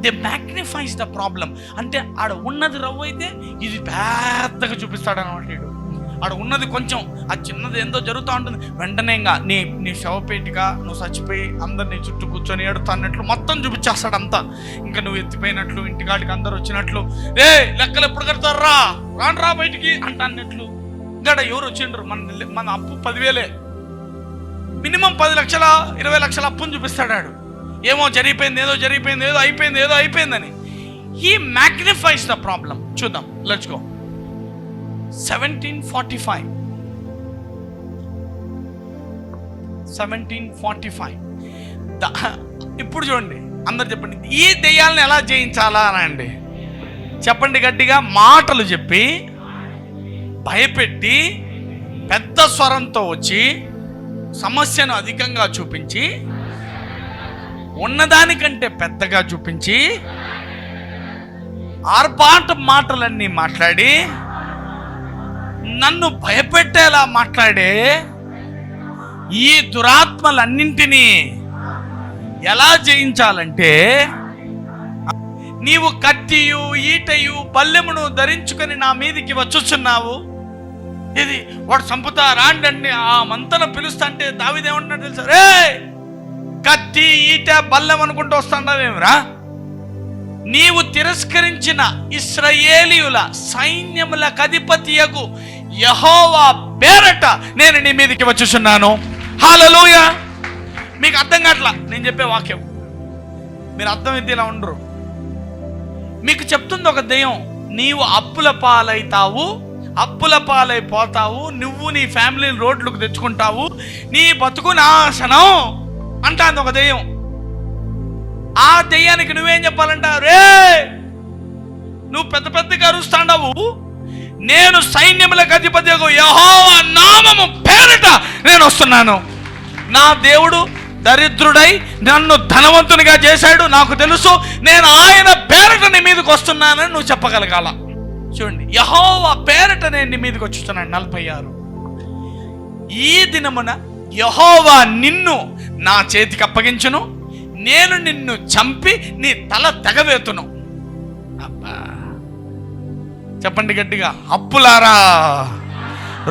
They మ్యాగ్నిఫైస్ the problem. అంటే ఆడ ఉన్నది రవ్వు అయితే ఇది పెద్దగా చూపిస్తాడు అనమాట. ఆడ ఉన్నది కొంచెం, ఆ చిన్నది ఎంతో జరుగుతూ ఉంటుంది, వెంటనే ఇంకా నీ శవపేటిగా నువ్వు చచ్చిపోయి అందరినీ చుట్టూ కూర్చొని ఏడుతా అన్నట్లు మొత్తం చూపించేస్తాడు అంతా. ఇంకా నువ్వు ఎత్తిపోయినట్లు, ఇంటికాడికి అందరు వచ్చినట్లు, లెక్కలు ఎప్పుడు కడతారా, రాను బయటికి అంట అన్నట్లు. ఇంకా ఎవరు వచ్చిండ్రు, మన అప్పు 10,000, మినిమం 10 లక్షల 20 లక్షల అప్పుని చూపిస్తాడు. ఏమో జరిగిపోయింది, ఏదో అయిపోయిందని. He మ్యాగ్నిఫైస్ the problem. చూద్దాం, లెట్స్ గో. 1745 ఇప్పుడు చూడండి, అందరు చెప్పండి, ఈ దెయ్యాలను ఎలా జయించాలా అని అండి చెప్పండి గట్టిగా. మాటలు చెప్పి భయపెట్టి పెద్ద స్వరంతో వచ్చి సమస్యను అధికంగా చూపించి ఉన్నదానికంటే పెద్దగా చూపించి ఆర్భాట మాటలన్నీ మాట్లాడి నన్ను భయపెట్టేలా మాట్లాడే ఈ దురాత్మలన్నింటినీ ఎలా జయించాలంటే, నీవు కత్తియు ఈటయు బల్లెమును ధరించుకొని నా మీదికి వచ్చుచున్నావు. ఇది వాడు చంపుతా రాండి ఆ మంతను పిలుస్తా అంటే దావీదేమంటున్నాడు తెలుసా, రే కత్తి ఈట బల్లెం అనుకుంటూ వస్తాండవేమిరా, నీవు తిరస్కరించిన ఇశ్రాయేలీయుల సైన్యములకు అధిపతియగు యెహోవా పేరట నేను నీ మీదకి వచ్చుచున్నాను. హల్లెలూయా. మీకు అర్థం కావట్లా నేను చెప్పే వాక్యం, మీరు అర్థం అయితే ఇలా ఉండరు. మీకు చెప్తుంది ఒక దెయ్యం, నీవు అప్పుల పాలైతావు, అప్పుల పాలైపోతావు, నువ్వు నీ ఫ్యామిలీని రోడ్లకు తెచ్చుకుంటావు, నీ బతుకు నాశనం అంటాంది ఒక దెయ్యం. ఆ దెయ్యానికి నువ్వేం చెప్పాలంట, రే నువ్వు పెద్దగా అరుస్తాండావు, నేను సైన్యములకు అధిపతియగు యెహోవా నామము పేరిట నేను వస్తున్నాను. నా దేవుడు దరిద్రుడై నన్ను ధనవంతునిగా చేశాడు, నాకు తెలుసు, నేను ఆయన పేరిట నీ మీదకి వస్తున్నానని నువ్వు చెప్పగలగాల. చూడండి, యెహోవా పేరిట నేను నీ మీదకి వచ్చుతున్నాను. 46 ఈ దినమున యెహోవా నిన్ను నా చేతికి అప్పగించును, నేను నిన్ను చంపి నీ తల తెగవేతును. అబ్బా, చెప్పండి గట్టిగా, అప్పులారా,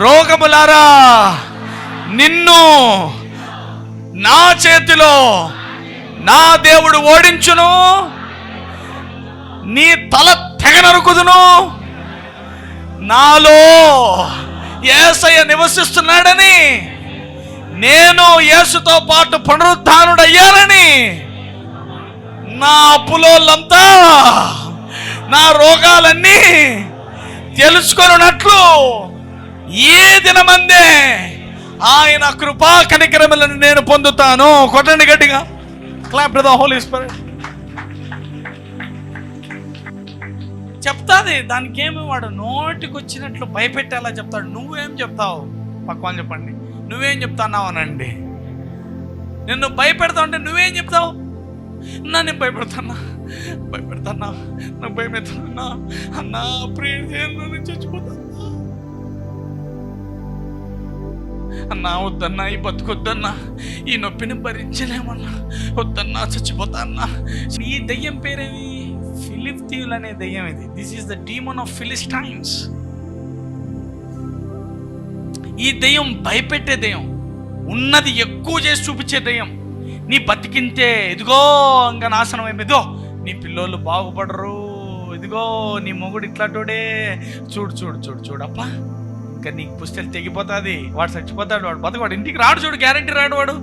రోగములారా, నిన్ను నా చేతిలో నా దేవుడు ఓడించును, నీ తల తెగ నరుకుదును. నాలో యేసయ్య నివసిస్తున్నాడని, నేను యేసుతో పాటు పునరుద్ధానుడయ్యానని, నా అప్పులోళ్ళంతా నా రోగాలన్నీ తెలుసుకొనున్నట్లు ఈ దినమందే ఆయన కృపా కనికరములను నేను పొందుతాను. కొట్టండి గట్టిగా, clap to the Holy Spirit. చెప్తాది, దానికి ఏమి వాడు నోటికి వచ్చినట్లు భయపెట్టేలా చెప్తాడు. నువ్వేం చెప్తావు? పక్కన చెప్పండి, నువ్వేం చెప్తున్నావు అనండి. నిన్ను భయపెడతావు అంటే నువ్వేం చెప్తావు? నేను భయపెడతానా, నాకు భయపెడతానా అన్నా, ప్రేమ చచ్చిపోతా అన్నా, వద్దన్నా, ఈ బతుకొద్దన్నా, ఈ నొప్పిని భరించలేమన్నా, వద్దన్నా, చచ్చిపోతా అన్నా. ఈ దయ్యం పేరేమి? ఫిలిష్తీయులు అనే దయ్యం ఇది. This is the demon of Philistines. ఈ దయ్యం భయపెట్టే దయ్యం, ఉన్నది ఎక్కువ చేసి చూపించే దయ్యం. నీ బతికింతే ఇదిగో ఇంకా నాశనం అయిపోయి, ఇదిగో నీ పిల్లోళ్ళు బాగుపడరు, ఇదిగో నీ మొగుడు ఇట్లాంటోడే, చూడు చూడు చూడు చూడప్పా, ఇంకా నీకు పుస్తలు తెగిపోతుంది, వాడు చచ్చిపోతాడు, వాడు బతకవాడు, ఇంటికి రాడు, చూడు గ్యారంటీ రాడు వాడు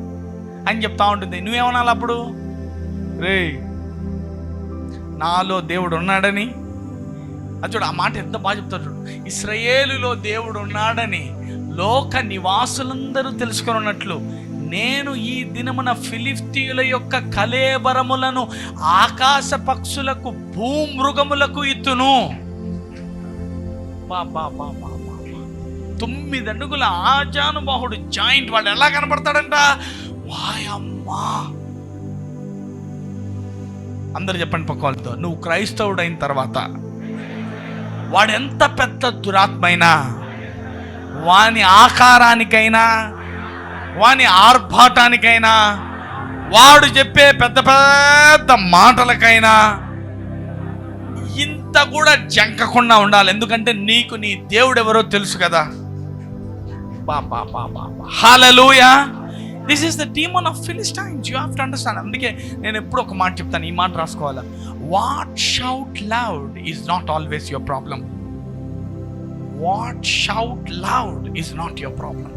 అని చెప్తా ఉంటుంది. నువ్వేమనాలి అప్పుడు? రే, నాలో దేవుడు ఉన్నాడని. అది చూడు, ఆ మాట ఎంత బాగా చెప్తాడు చూడు. ఇశ్రాయేలులో దేవుడు ఉన్నాడని లోక నివాసులందరూ తెలుసుకొని ఉన్నట్లు నేను ఈ దినమున ఫిలిష్తీయుల యొక్క కళేబరములను ఆకాశ పక్షులకు భూమృగములకు ఇత్తును. బా బా బా బా 9 అడుగుల ఆజానుబాహుడు జాయింట్, వాడు ఎలా కనపడతాడంట? వాయమ్మా, అందరు చెప్పండి పక్క వాళ్ళతో, నువ్వు క్రైస్తవుడు అయిన తర్వాత వాడెంత పెద్ద దురాత్మైనా, వాని ఆకారానికైనా, వాని ఆర్భాటానికైనా, వాడు చెప్పే పెద్ద పెద్ద మాటలకైనా ఇంత కూడా జంకకుండా ఉండాలి. ఎందుకంటే నీకు నీ దేవుడు ఎవరో తెలుసు కదా. Hallelujah. This is the demon of Philistines. You have to understand. అందుకే నేను ఎప్పుడు ఒక మాట చెప్తాను, ఈ మాట రాసుకోవాలా. What shout loud is not always your problem. What shout loud is not your problem.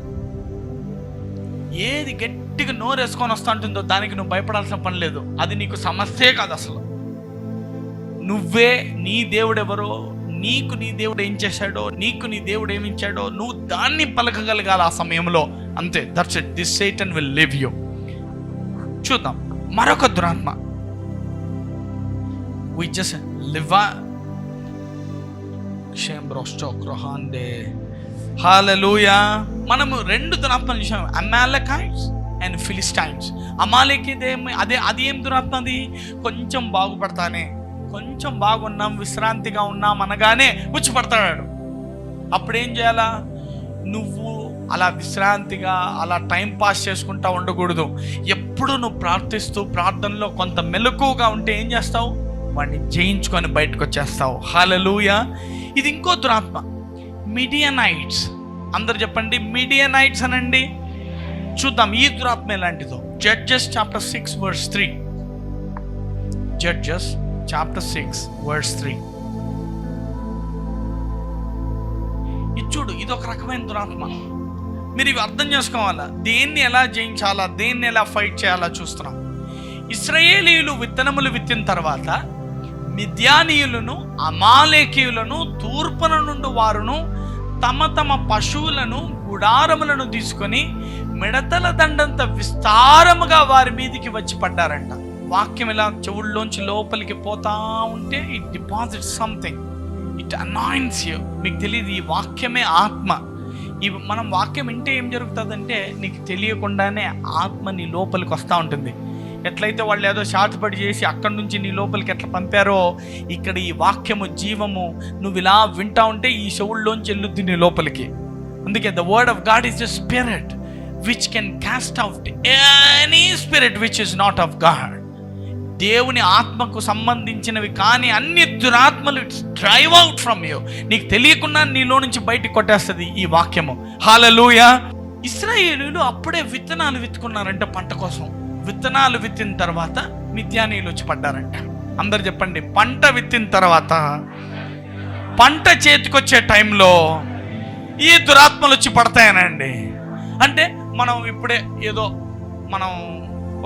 ఏది గట్టిగా నోరేసుకొని వస్తా ఉంటుందో దానికి నువ్వు భయపడాల్సిన పని లేదు. అది నీకు సమస్యే కాదు అసలు. నువ్వే నీ దేవుడు ఎవరో, నీకు నీ దేవుడు ఏం చేశాడో, నీకు నీ దేవుడు ఏమి ఇచ్చాడో నువ్వు దాన్ని పలకగలగాలి ఆ సమయంలో. అంతే. That's it. This Satan will live you. చూద్దాం మరొక దురాత్మ. వి జస్ట్ లివ్ హల్లెలూయా. మనము 2 దురాత్మలు చూసాము, అమాలేకైట్స్ అండ్ ఫిలిస్టైన్స్. అమాలేకీదేమి అది ఏం దురాత్మ? అది కొంచెం బాగుపడతానే, కొంచెం బాగున్నాం, విశ్రాంతిగా ఉన్నాం అనగానే ఉచ్చిపడతాడు. అప్పుడేం చేయాలా? నువ్వు అలా విశ్రాంతిగా అలా టైం పాస్ చేసుకుంటా ఉండకూడదు. ఎప్పుడు నువ్వు ప్రార్థిస్తూ ప్రార్థనలో కొంత మెలకుగా ఉంటే ఏం చేస్తావు? వాడిని జయించుకొని బయటకు వచ్చేస్తావు. హల్లెలూయా. ఇది ఇంకో దురాత్మ, మిడియనైట్స్. అందరు చెప్పండి మిడియనైట్స్ అనండి. చూద్దాం ఈ దురాత్మ ఎలాంటిదో. Judges chapter 6 verse 3. Judges chapter 6 verse 3. ఇది చూడు, ఇది ఒక రకమైన దురాత్మ. మీరు ఇవి అర్థం చేసుకోవాలా. దేన్ని ఎలా జయించాలా, దేన్ని ఎలా ఫైట్ చేయాలా చూస్తున్నాం. ఇశ్రాయేలీయులు విత్తనములు విత్తిన తర్వాత మిద్యానీయులను, అమాలేకీయులను, తూర్పున నుండి వారును తమ తమ పశువులను, గుడారములను తీసుకొని మిడతల దండంత విస్తారముగా వారి మీదికి వచ్చి పడ్డారంట. వాక్యం ఇలా చెవుల్లోంచి లోపలికి పోతా ఉంటే it deposit something. It anoints you. మీకు తెలియదు, ఈ వాక్యమే ఆత్మ. మనం వాక్యం వింటే ఏం జరుగుతుందంటే నీకు తెలియకుండానే ఆత్మ నీ లోపలికి వస్తూ ఉంటుంది. ఎట్లయితే వాళ్ళు ఏదో శాతపడి చేసి అక్కడి నుంచి నీ లోపలికి ఎట్లా పంపారో, ఇక్కడ ఈ వాక్యము జీవము. నువ్వు ఇలా వింటా ఉంటే ఈ చెవుల్లోంచి వెళ్ళుద్ది నీ లోపలికి. అందుకే the word of God is the spirit which can cast out any spirit which is not of God. దేవుని ఆత్మకు సంబంధించినవి కానీ అన్ని దురాత్మలు it's drive out from you. నీకు తెలియకుండా నీలో నుంచి బయటికి కొట్టేస్తుంది ఈ వాక్యము. హల్లెలూయా. ఇశ్రాయేలీయులు అప్పుడే విత్తనాలు విత్తుకున్నారంట పంట కోసం. విత్తనాలు విత్తిన తర్వాత మిద్యానీయులు వచ్చి పడ్డారంట. అందరు చెప్పండి, పంట విత్తిన తర్వాత పంట చేతికొచ్చే టైంలో ఈ దురాత్మలు వచ్చి పడతాయనండి. అంటే మనం ఇప్పుడే ఏదో మనం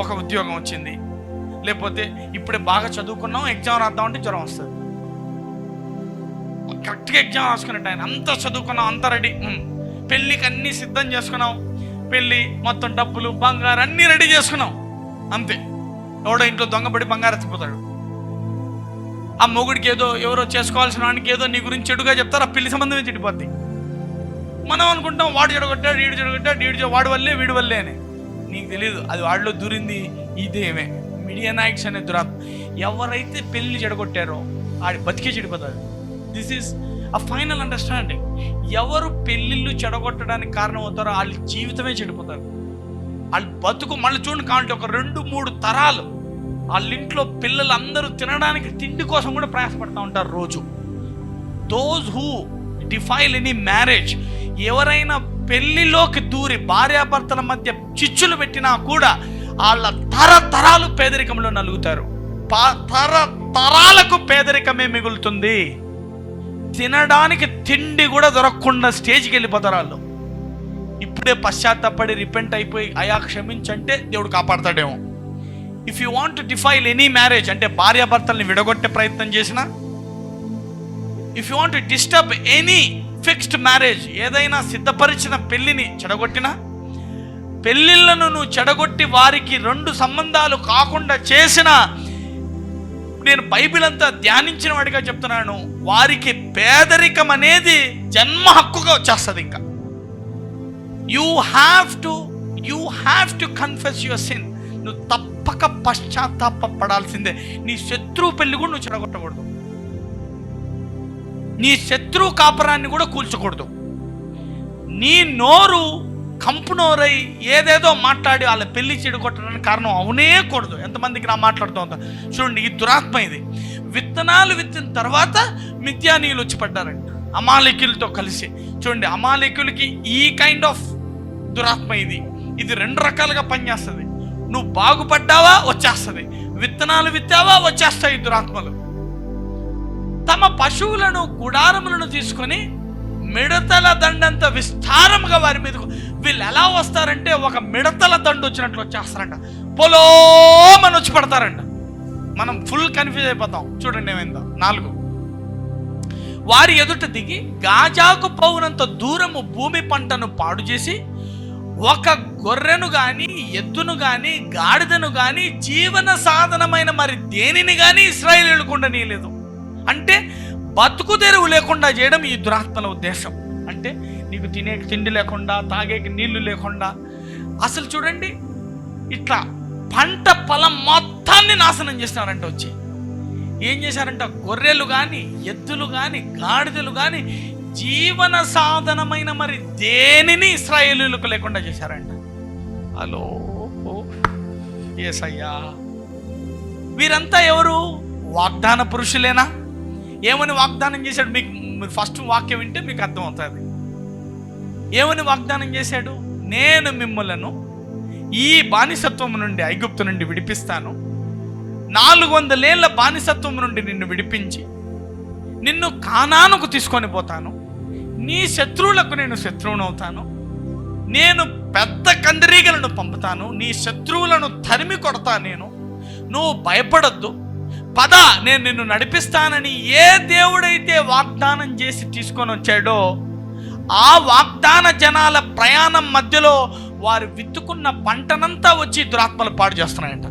ఒక ఉద్యోగం వచ్చింది, లేకపోతే ఇప్పుడే బాగా చదువుకున్నాం, ఎగ్జామ్ రాద్దామంటే జ్వరం వస్తుంది. కరెక్ట్గా ఎగ్జామ్ రాసుకునే టైం, అంతా చదువుకున్నాం, అంతా రెడీ, పెళ్ళికి అన్నీ సిద్ధం చేసుకున్నాం, పెళ్ళి మొత్తం డబ్బులు బంగారు అన్నీ రెడీ చేసుకున్నాం, అంతే. ఎవడో ఇంట్లో దొంగపడి బంగారు ఎత్తిపోతాడు. ఆ మొగుడికి ఏదో ఎవరో చేసుకోవాల్సిన వాడికి ఏదో నీ గురించి చెడుగా చెప్తారు, ఆ పెళ్లి సంబంధమే చెడిపోద్ది. మనం అనుకుంటాం వాడు చెడగొట్టాడు, వీడు చెడగొట్టాడు, వాడి వల్లే వీడి వల్లే అని. నీకు తెలియదు అది వాడిలో దూరింది ఇదేమే మిడియానైట్స్ అనే దురాత్మ. ఎవరైతే పెళ్లి చెడగొట్టారో ఆడి బతికే చెడిపోతాడు. This is a final understanding. ఎవరు పెళ్ళిళ్ళు చెడగొట్టడానికి కారణం అవుతారో వాళ్ళ జీవితమే చెడిపోతారు. వాళ్ళ బతుకు మళ్ళీ చూడండి కావాలంటే ఒక 2-3 తరాలు వాళ్ళ ఇంట్లో పిల్లలు అందరూ తినడానికి తిండి కోసం కూడా ప్రయాసపడుతూ ఉంటారు రోజు. Those who defile any marriage, ఎవరైనా పెళ్లిలోకి దూరి భార్యాభర్తల మధ్య చిచ్చులు పెట్టినా కూడా వాళ్ళ తరతరాలు పేదరికంలో నలుగుతారు. తరాలకు పేదరికమే మిగులుతుంది. తినడానికి తిండి కూడా దొరకకుండా స్టేజ్కి వెళ్ళిపోతారు వాళ్ళు. ఇప్పుడే పశ్చాత్తాపడి రిపెంట్ అయిపోయి అయా క్షమించంటే దేవుడు కాపాడతాడేమో. If you want to defile any marriage, అంటే భార్యాభర్తల్ని విడగొట్టే ప్రయత్నం చేసినా, if you want to disturb any fixed marriage, ఏదైనా సిద్ధపరిచిన పెళ్లిని చెడగొట్టినా, పెళ్ళిళ్ళను నువ్వు చెడగొట్టి వారికి 2 సంబంధాలు కాకుండా చేసిన, నేను బైబిల్ అంతా ధ్యానించిన వాడిగా చెప్తున్నాను, వారికి పేదరికం అనేది జన్మ హక్కుగా వచ్చేస్తుంది. ఇంకా you have to confess your sin. నువ్వు తప్పక పశ్చాత్తాపడాల్సిందే. నీ శత్రువు పెళ్లి కూడా నువ్వు చెడగొట్టకూడదు, నీ శత్రువు కాపురాన్ని కూడా కూల్చకూడదు. నీ నోరు కంపు నోరై ఏదేదో మాట్లాడి వాళ్ళ పెళ్లి చెడగొట్టడానికి కారణం అవునే కూడదు. ఎంతమందికి నా మాట్లాడుతూ ఉంటారు చూడండి. ఈ దురాత్మ ఇది. విత్తనాలు విత్తిన తర్వాత మిద్యానీయులు వచ్చి పడ్డారంట అమాలేకీయులతో కలిసి. చూడండి, అమాలేకీయులకి ఈ కైండ్ ఆఫ్ దురాత్మ ఇది 2 రకాలుగా పనిచేస్తుంది. నువ్వు బాగుపడ్డావా వచ్చేస్తుంది, విత్తనాలు విత్తావా వచ్చేస్తాయి ఈ దురాత్మలు. తమ పశువులను గుడారములను తీసుకొని మిడతల దండంత విస్తారంగా వారి మీదకు. వీళ్ళు ఎలా వస్తారంటే ఒక మిడతల దండు వచ్చినట్లు వచ్చేస్తారంట, పొలోమని వచ్చి పడతారంట. మనం ఫుల్ కన్ఫ్యూజ్ అయిపోతాం. చూడండి ఏమైందో. 4, వారి ఎదుట దిగి గాజాకు పోవునంత దూరము భూమి పంటను పాడు చేసి, ఒక గొర్రెను గాని ఎద్దును గాని గాడిదను గాని జీవన సాధనమైన మరి దేనిని గాని ఇశ్రాయేలీయులకు ఉండనీయలేదు. అంటే బతుకు తెరువు లేకుండా చేయడం ఈ దురాత్మల ఉద్దేశం. అంటే నీకు తినే తిండి లేకుండా, తాగేకి నీళ్లు లేకుండా, అసలు చూడండి ఇట్లా పంట పొలం మొత్తాన్ని నాశనం చేసినారంట. వచ్చి ఏం చేశారంట, గొర్రెలు కానీ ఎద్దులు కానీ గాడిదలు కానీ జీవన సాధనమైన మరి దేనిని ఇశ్రాయేలీయులకు లేకుండా చేశారంట. హలో యేసయ్యా, వీరంతా ఎవరు? వాగ్దాన పురుషులేనా? ఏమని వాగ్దానం చేశాడు? మీకు ఫస్ట్ వాక్యం వింటే మీకు అర్థమవుతుంది. ఏమని వాగ్దానం చేశాడు? నేను మిమ్మలను ఈ బానిసత్వం నుండి, ఐగుప్తు నుండి విడిపిస్తాను. 400 ఏళ్ల బానిసత్వం నుండి నిన్ను విడిపించి నిన్ను కానానుకు తీసుకొని పోతాను. నీ శత్రువులకు నేను శత్రువునవుతాను. నేను పెద్ద కందిరీగలను పంపుతాను. నీ శత్రువులను తరిమి కొడతా. నువ్వు భయపడొద్దు, పద నేను నిన్ను నడిపిస్తానని ఏ దేవుడైతే వాగ్దానం చేసి తీసుకొని వచ్చాడో ఆ వాగ్దాన జనాల ప్రయాణం మధ్యలో వారు విత్తుకున్న పంటనంతా వచ్చి దురాత్మలు పాడు చేస్తున్నాయంట.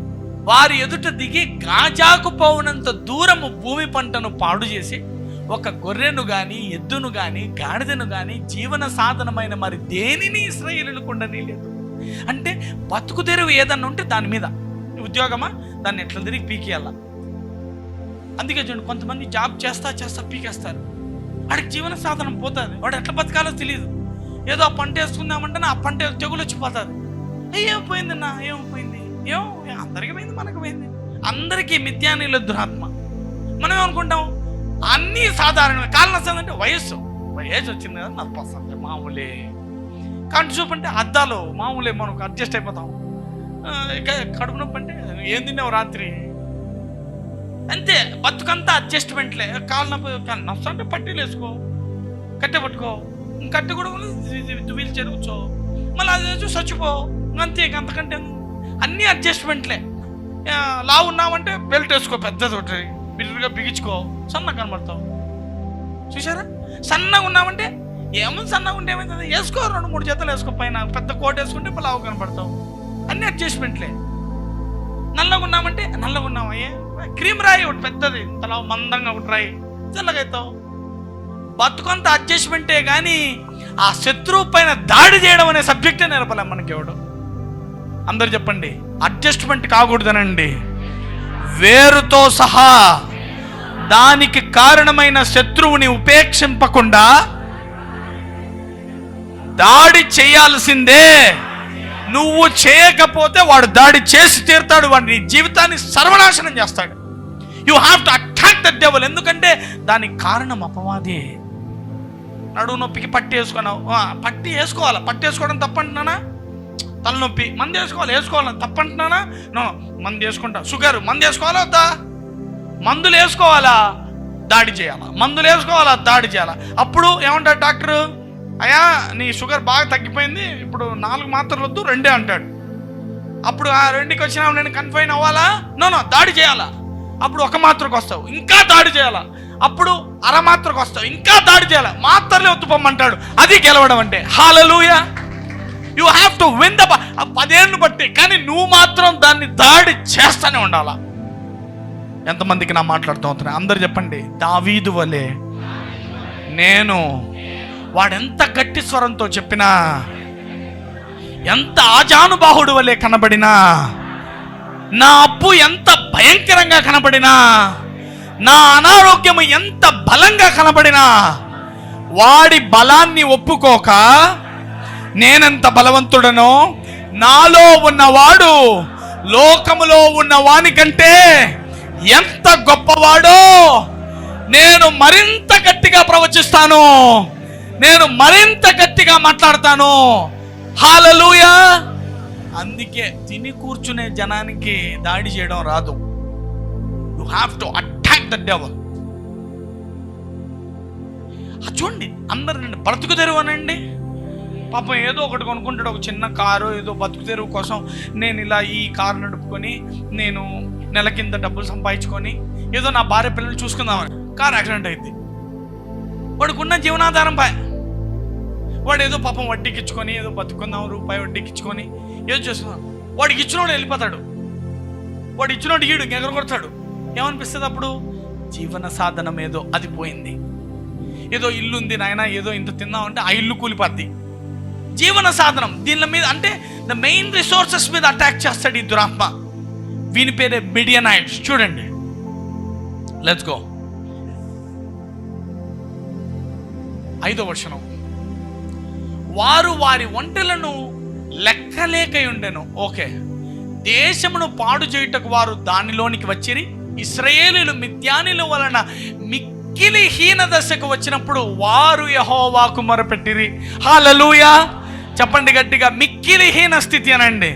వారి ఎదుట దిగి గాజాకు పోవునంత దూరము భూమి పంటను పాడు చేసి, ఒక గొర్రెను కానీ, ఎద్దును కానీ, గాడిదను కానీ, జీవన సాధనమైన మరి దేనిని ఇశ్రాయేలీయులకు ఉండనీయలేదు. అంటే బతుకు తెరువు ఏదన్నా ఉంటే దాని మీద, ఉద్యోగమా దాన్ని ఎట్లా తిరిగి పీకేయాల. అందుకే చూడండి, కొంతమంది జాబ్ చేస్తా పీకేస్తారు. వాడికి జీవన సాధనం పోతుంది, వాడు ఎట్లా బతకాలో తెలియదు. ఏదో ఆ పంట వేసుకుందామంటే ఆ పంట తెగులు వచ్చిపోతుంది. ఏమైపోయిందన్నా, ఏమైపోయింది, అందరికీ పోయింది, మనకు పోయింది. అందరికీ మిథ్యానీల దురాత్మ. మనం ఏమనుకుంటాం అన్నీ సాధారణమే. కారణం వస్తుందంటే వయస్సు, ఏజ్ వచ్చింది కదా, 40% మామూలే. కంటి చూపు అంటే అద్దాలు మామూలే, మనకు అడ్జస్ట్ అయిపోతాం. ఇక కడుపు నొప్పి అంటే ఏం తిన్నావు రాత్రి, అంతే. బతుకంతా అడ్జస్ట్మెంట్లే. కాళ్ళ నొప్పి నష్టం అంటే పట్టీలు వేసుకో, కట్టె పట్టుకో, కట్టె కూడా వీలు చెరుగుచో, మళ్ళీ అది చచ్చిపో, అంతే. అంతకంటే అన్నీ అడ్జస్ట్మెంట్లే. లావు ఉన్నామంటే బెల్ట్ వేసుకో, పెద్దది ఒకటి బిర్రుగా బిగించుకో, సన్నగా కనబడతావు. చూసారా? సన్నగా ఉన్నామంటే ఏముంది, సన్నగా ఉంటే ఏమైతుంది, వేసుకో, 2-3 జతలు వేసుకో, పైన పెద్ద కోట్ వేసుకుంటే లావు కనబడతావు. అన్నీ అడ్జస్ట్మెంట్లే. నల్లగా ఉన్నామంటే నల్లగా ఉన్నామయ్యే, క్రీమ్ రాయి ఒకటి పెద్దది, తలా మందంగా ఒకటి రాయి, తెల్లగా అవుతావు. బతుకంత అడ్జస్ట్మెంటే కానీ ఆ శత్రువు పైన దాడి చేయడం అనే సబ్జెక్టే నేర్పలేం మనకి ఎవడు. అందరు చెప్పండి, అడ్జస్ట్మెంట్ కాకూడదనండి. వేరుతో సహా దానికి కారణమైన శత్రువుని ఉపేక్షింపకుండా దాడి చేయాల్సిందే. నువ్వు చేయకపోతే వాడు దాడి చేసి తీరుతాడు, వాడి జీవితాన్ని సర్వనాశనం చేస్తాడు. You have to attack the devil. ఎందుకంటే దానికి కారణం అపవాదే. నడువు నొప్పికి పట్టి వేసుకున్నావు, పట్టి వేసుకోవాలా? పట్టి వేసుకోవడం తప్పంటున్నానా? తలనొప్పి మంది వేసుకోవాలని తప్పంటున్నానా? నో, మంది వేసుకుంటా. షుగర్ మంది వేసుకోవాలా వద్దా? మందులు వేసుకోవాలా, దాడి చేయాలా? మందులు వేసుకోవాలా, దాడి చేయాలా? అప్పుడు ఏమంటాడు డాక్టరు, అయ్యా నీ షుగర్ బాగా తగ్గిపోయింది, ఇప్పుడు 4 మాత్రలు వద్దు, 2 అంటాడు. అప్పుడు ఆ 2కి వచ్చినా నేను కన్ఫైన్ అవ్వాలా? నో, దాడి చేయాలా? అప్పుడు 1 మాత్రకు వస్తావు, ఇంకా దాడి చేయాలా? అప్పుడు 1/2 మాత్రకు వస్తావు, ఇంకా దాడి చేయాలా? మాత్రలే ఒత్తుపోమంటాడు. అది గెలవడం అంటే. Hallelujah. You have to win the 10 ఏళ్ళు బట్టి, కానీ నువ్వు మాత్రం దాన్ని దాడి చేస్తూనే ఉండాలా. ఎంతమందికి నా మాట్లాడుతూ ఉంటున్నా? అందరు చెప్పండి, దావీదు వలే నేను. వాడెంత గట్టి స్వరంతో చెప్పినా, ఎంత ఆజానుబాహుడు వలె కనబడినా, నా అప్పు ఎంత భయంకరంగా కనబడినా, నా అనారోగ్యము ఎంత బలంగా కనబడినా, వాడి బలాన్ని ఒప్పుకోక నేనెంత బలవంతుడనో, నాలో ఉన్నవాడు లోకములో ఉన్న వానికంటే ఎంత గొప్పవాడో నేను మరింత గట్టిగా ప్రవచిస్తాను, నేను మరింత గట్టిగా మాట్లాడతాను. హల్లెలూయా. అందుకే తిని కూర్చునే జనానికి దాడి చేయడం రాదు. You have to attack the devil. చూడండి, అందరు బ్రతుకు తెరువు అనండి. పాపం ఏదో ఒకటి కొనుక్కుంటాడు, ఒక చిన్న కారు, ఏదో బతుకు తెరువు కోసం నేను ఇలా ఈ కారు నడుపుకొని నేను నెల కింద డబ్బులు సంపాదించుకొని ఏదో నా భార్య పిల్లలు చూసుకుందామని కారు యాక్సిడెంట్ అయింది. వాడుకున్న జీవనాధారం వాడు ఏదో పాపం వడ్డీకి ఇచ్చుకొని ఏదో బతుకుందాం, రూపాయి వడ్డీకి ఇచ్చుకొని ఏదో చేస్తున్నాం. వాడికి ఇచ్చినోడు వెళ్ళిపోతాడు, వాడు ఇచ్చినోడు ఈడు ఎగర కొడతాడు. ఏమనిపిస్తుంది అప్పుడు? జీవన సాధనం ఏదో అది పోయింది. ఏదో ఇల్లు ఉంది నాయన, ఏదో ఇంత తిందామంటే ఆ ఇల్లు కూలిపోద్ది. జీవన సాధనం దీని మీద అంటే ద మెయిన్ రిసోర్సెస్ మీద అటాక్ చేస్తాడు ఈ దురాత్మ. వీని పేరే మిడియనైట్స్. చూడండి, లెట్స్ గో. 5వ వచనం. వారు వారి ఒంటెలను లెక్కలేకయుండెను. ఓకే, దేశమును పాడు చేయుటకు వారు దానిలోనికి వచ్చిరి. ఇశ్రాయేలీయులు మిద్యానీయుల వలన మిక్కిలి హీన దశకు వచ్చినప్పుడు వారు యెహోవాకు మొరపెట్టిరి. హల్లెలూయా. చెప్పండి గట్టిగా, మిక్కిలి హీన స్థితి అనండి.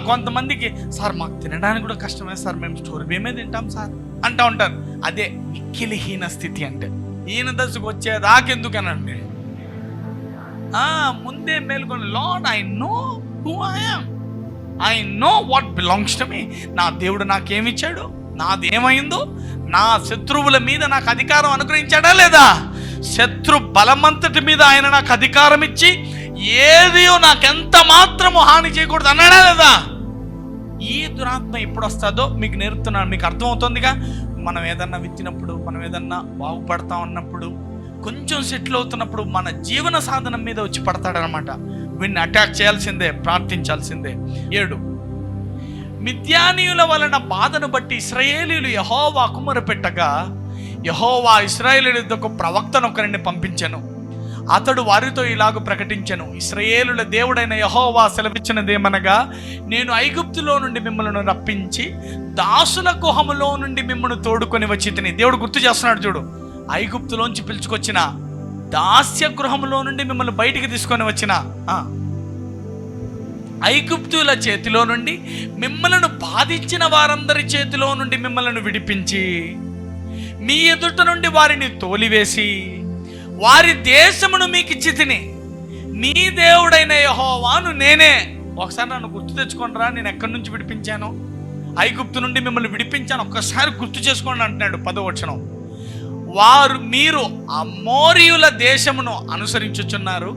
కొంతమందికి సార్ మాకు తినడానికి కూడా కష్టమే సార్, మేము స్టోర్ బియ్యమే తింటాం సార్ అంటూ ఉంటారు. అదే మిక్కిలి హీన స్థితి అంటే. హీన దశకు వచ్చేదాకెందుకనండి, ముందే మేల్కొని, Lord I know who I am, I know what belongs to me. నా దేవుడు నాకేమిచ్చాడు, నాదేమైందో, నా శత్రువుల మీద నాకు అధికారం అనుగ్రహించాడా లేదా? శత్రు బలమంతటి మీద ఆయన నాకు అధికారం ఇచ్చి ఏది నాకెంత మాత్రము హాని చేయకూడదు అన్నాడా లేదా? ఈ దురాత్మ ఎప్పుడు వస్తుందో మీకు నేర్పుతున్నాను, మీకు అర్థమవుతుందిగా. మనం ఏదన్నా విత్తినప్పుడు, మనం ఏదన్నా బాగుపడతా ఉన్నప్పుడు, కొంచెం సెటిల్ అవుతున్నప్పుడు మన జీవన సాధనం మీద వచ్చి పడతాడనమాట. వీడిని అటాక్ చేయాల్సిందే, ప్రార్థించాల్సిందే. 7, మిద్యానీయుల వలన బాధను బట్టి ఇశ్రాయేలీయులు యెహోవాకు మొరపెట్టగా యెహోవా ఇశ్రాయేలీయుల యొద్దకు ప్రవక్తను ఒకరిని పంపించెను. అతడు వారితో ఇలాగ ప్రకటించెను, ఇశ్రాయేలుల దేవుడైన యెహోవా సెలవిచ్చినదేమనగా, నేను ఐగుప్తులో నుండి మిమ్మల్ని రప్పించి దాసుల గుహములో నుండి మిమ్మల్ని తోడుకొని వచ్చి తిని. దేవుడు గుర్తు చేస్తున్నాడు చూడు, ఐగుప్తులోంచి పిలుచుకొచ్చిన, దాస్య గృహములో నుండి మిమ్మల్ని బయటికి తీసుకొని వచ్చిన, ఐగుప్తుల చేతిలో నుండి మిమ్మలను బాధించిన వారందరి చేతిలో నుండి మిమ్మలను విడిపించి మీ ఎదుట నుండి వారిని తోలివేసి వారి దేశమును మీకు ఇచ్చి తిని, మీ దేవుడైన యెహోవాను నేనే. ఒకసారి నన్ను గుర్తు తెచ్చుకోండిరా, నేను ఎక్కడి నుంచి విడిపించాను, ఐగుప్తు నుండి మిమ్మల్ని విడిపించాను, ఒక్కసారి గుర్తు చేసుకోండి అంటున్నాడు 10వ వచనం. మీరు అమోరీయుల దేశమును అనుసరించుచున్నారు,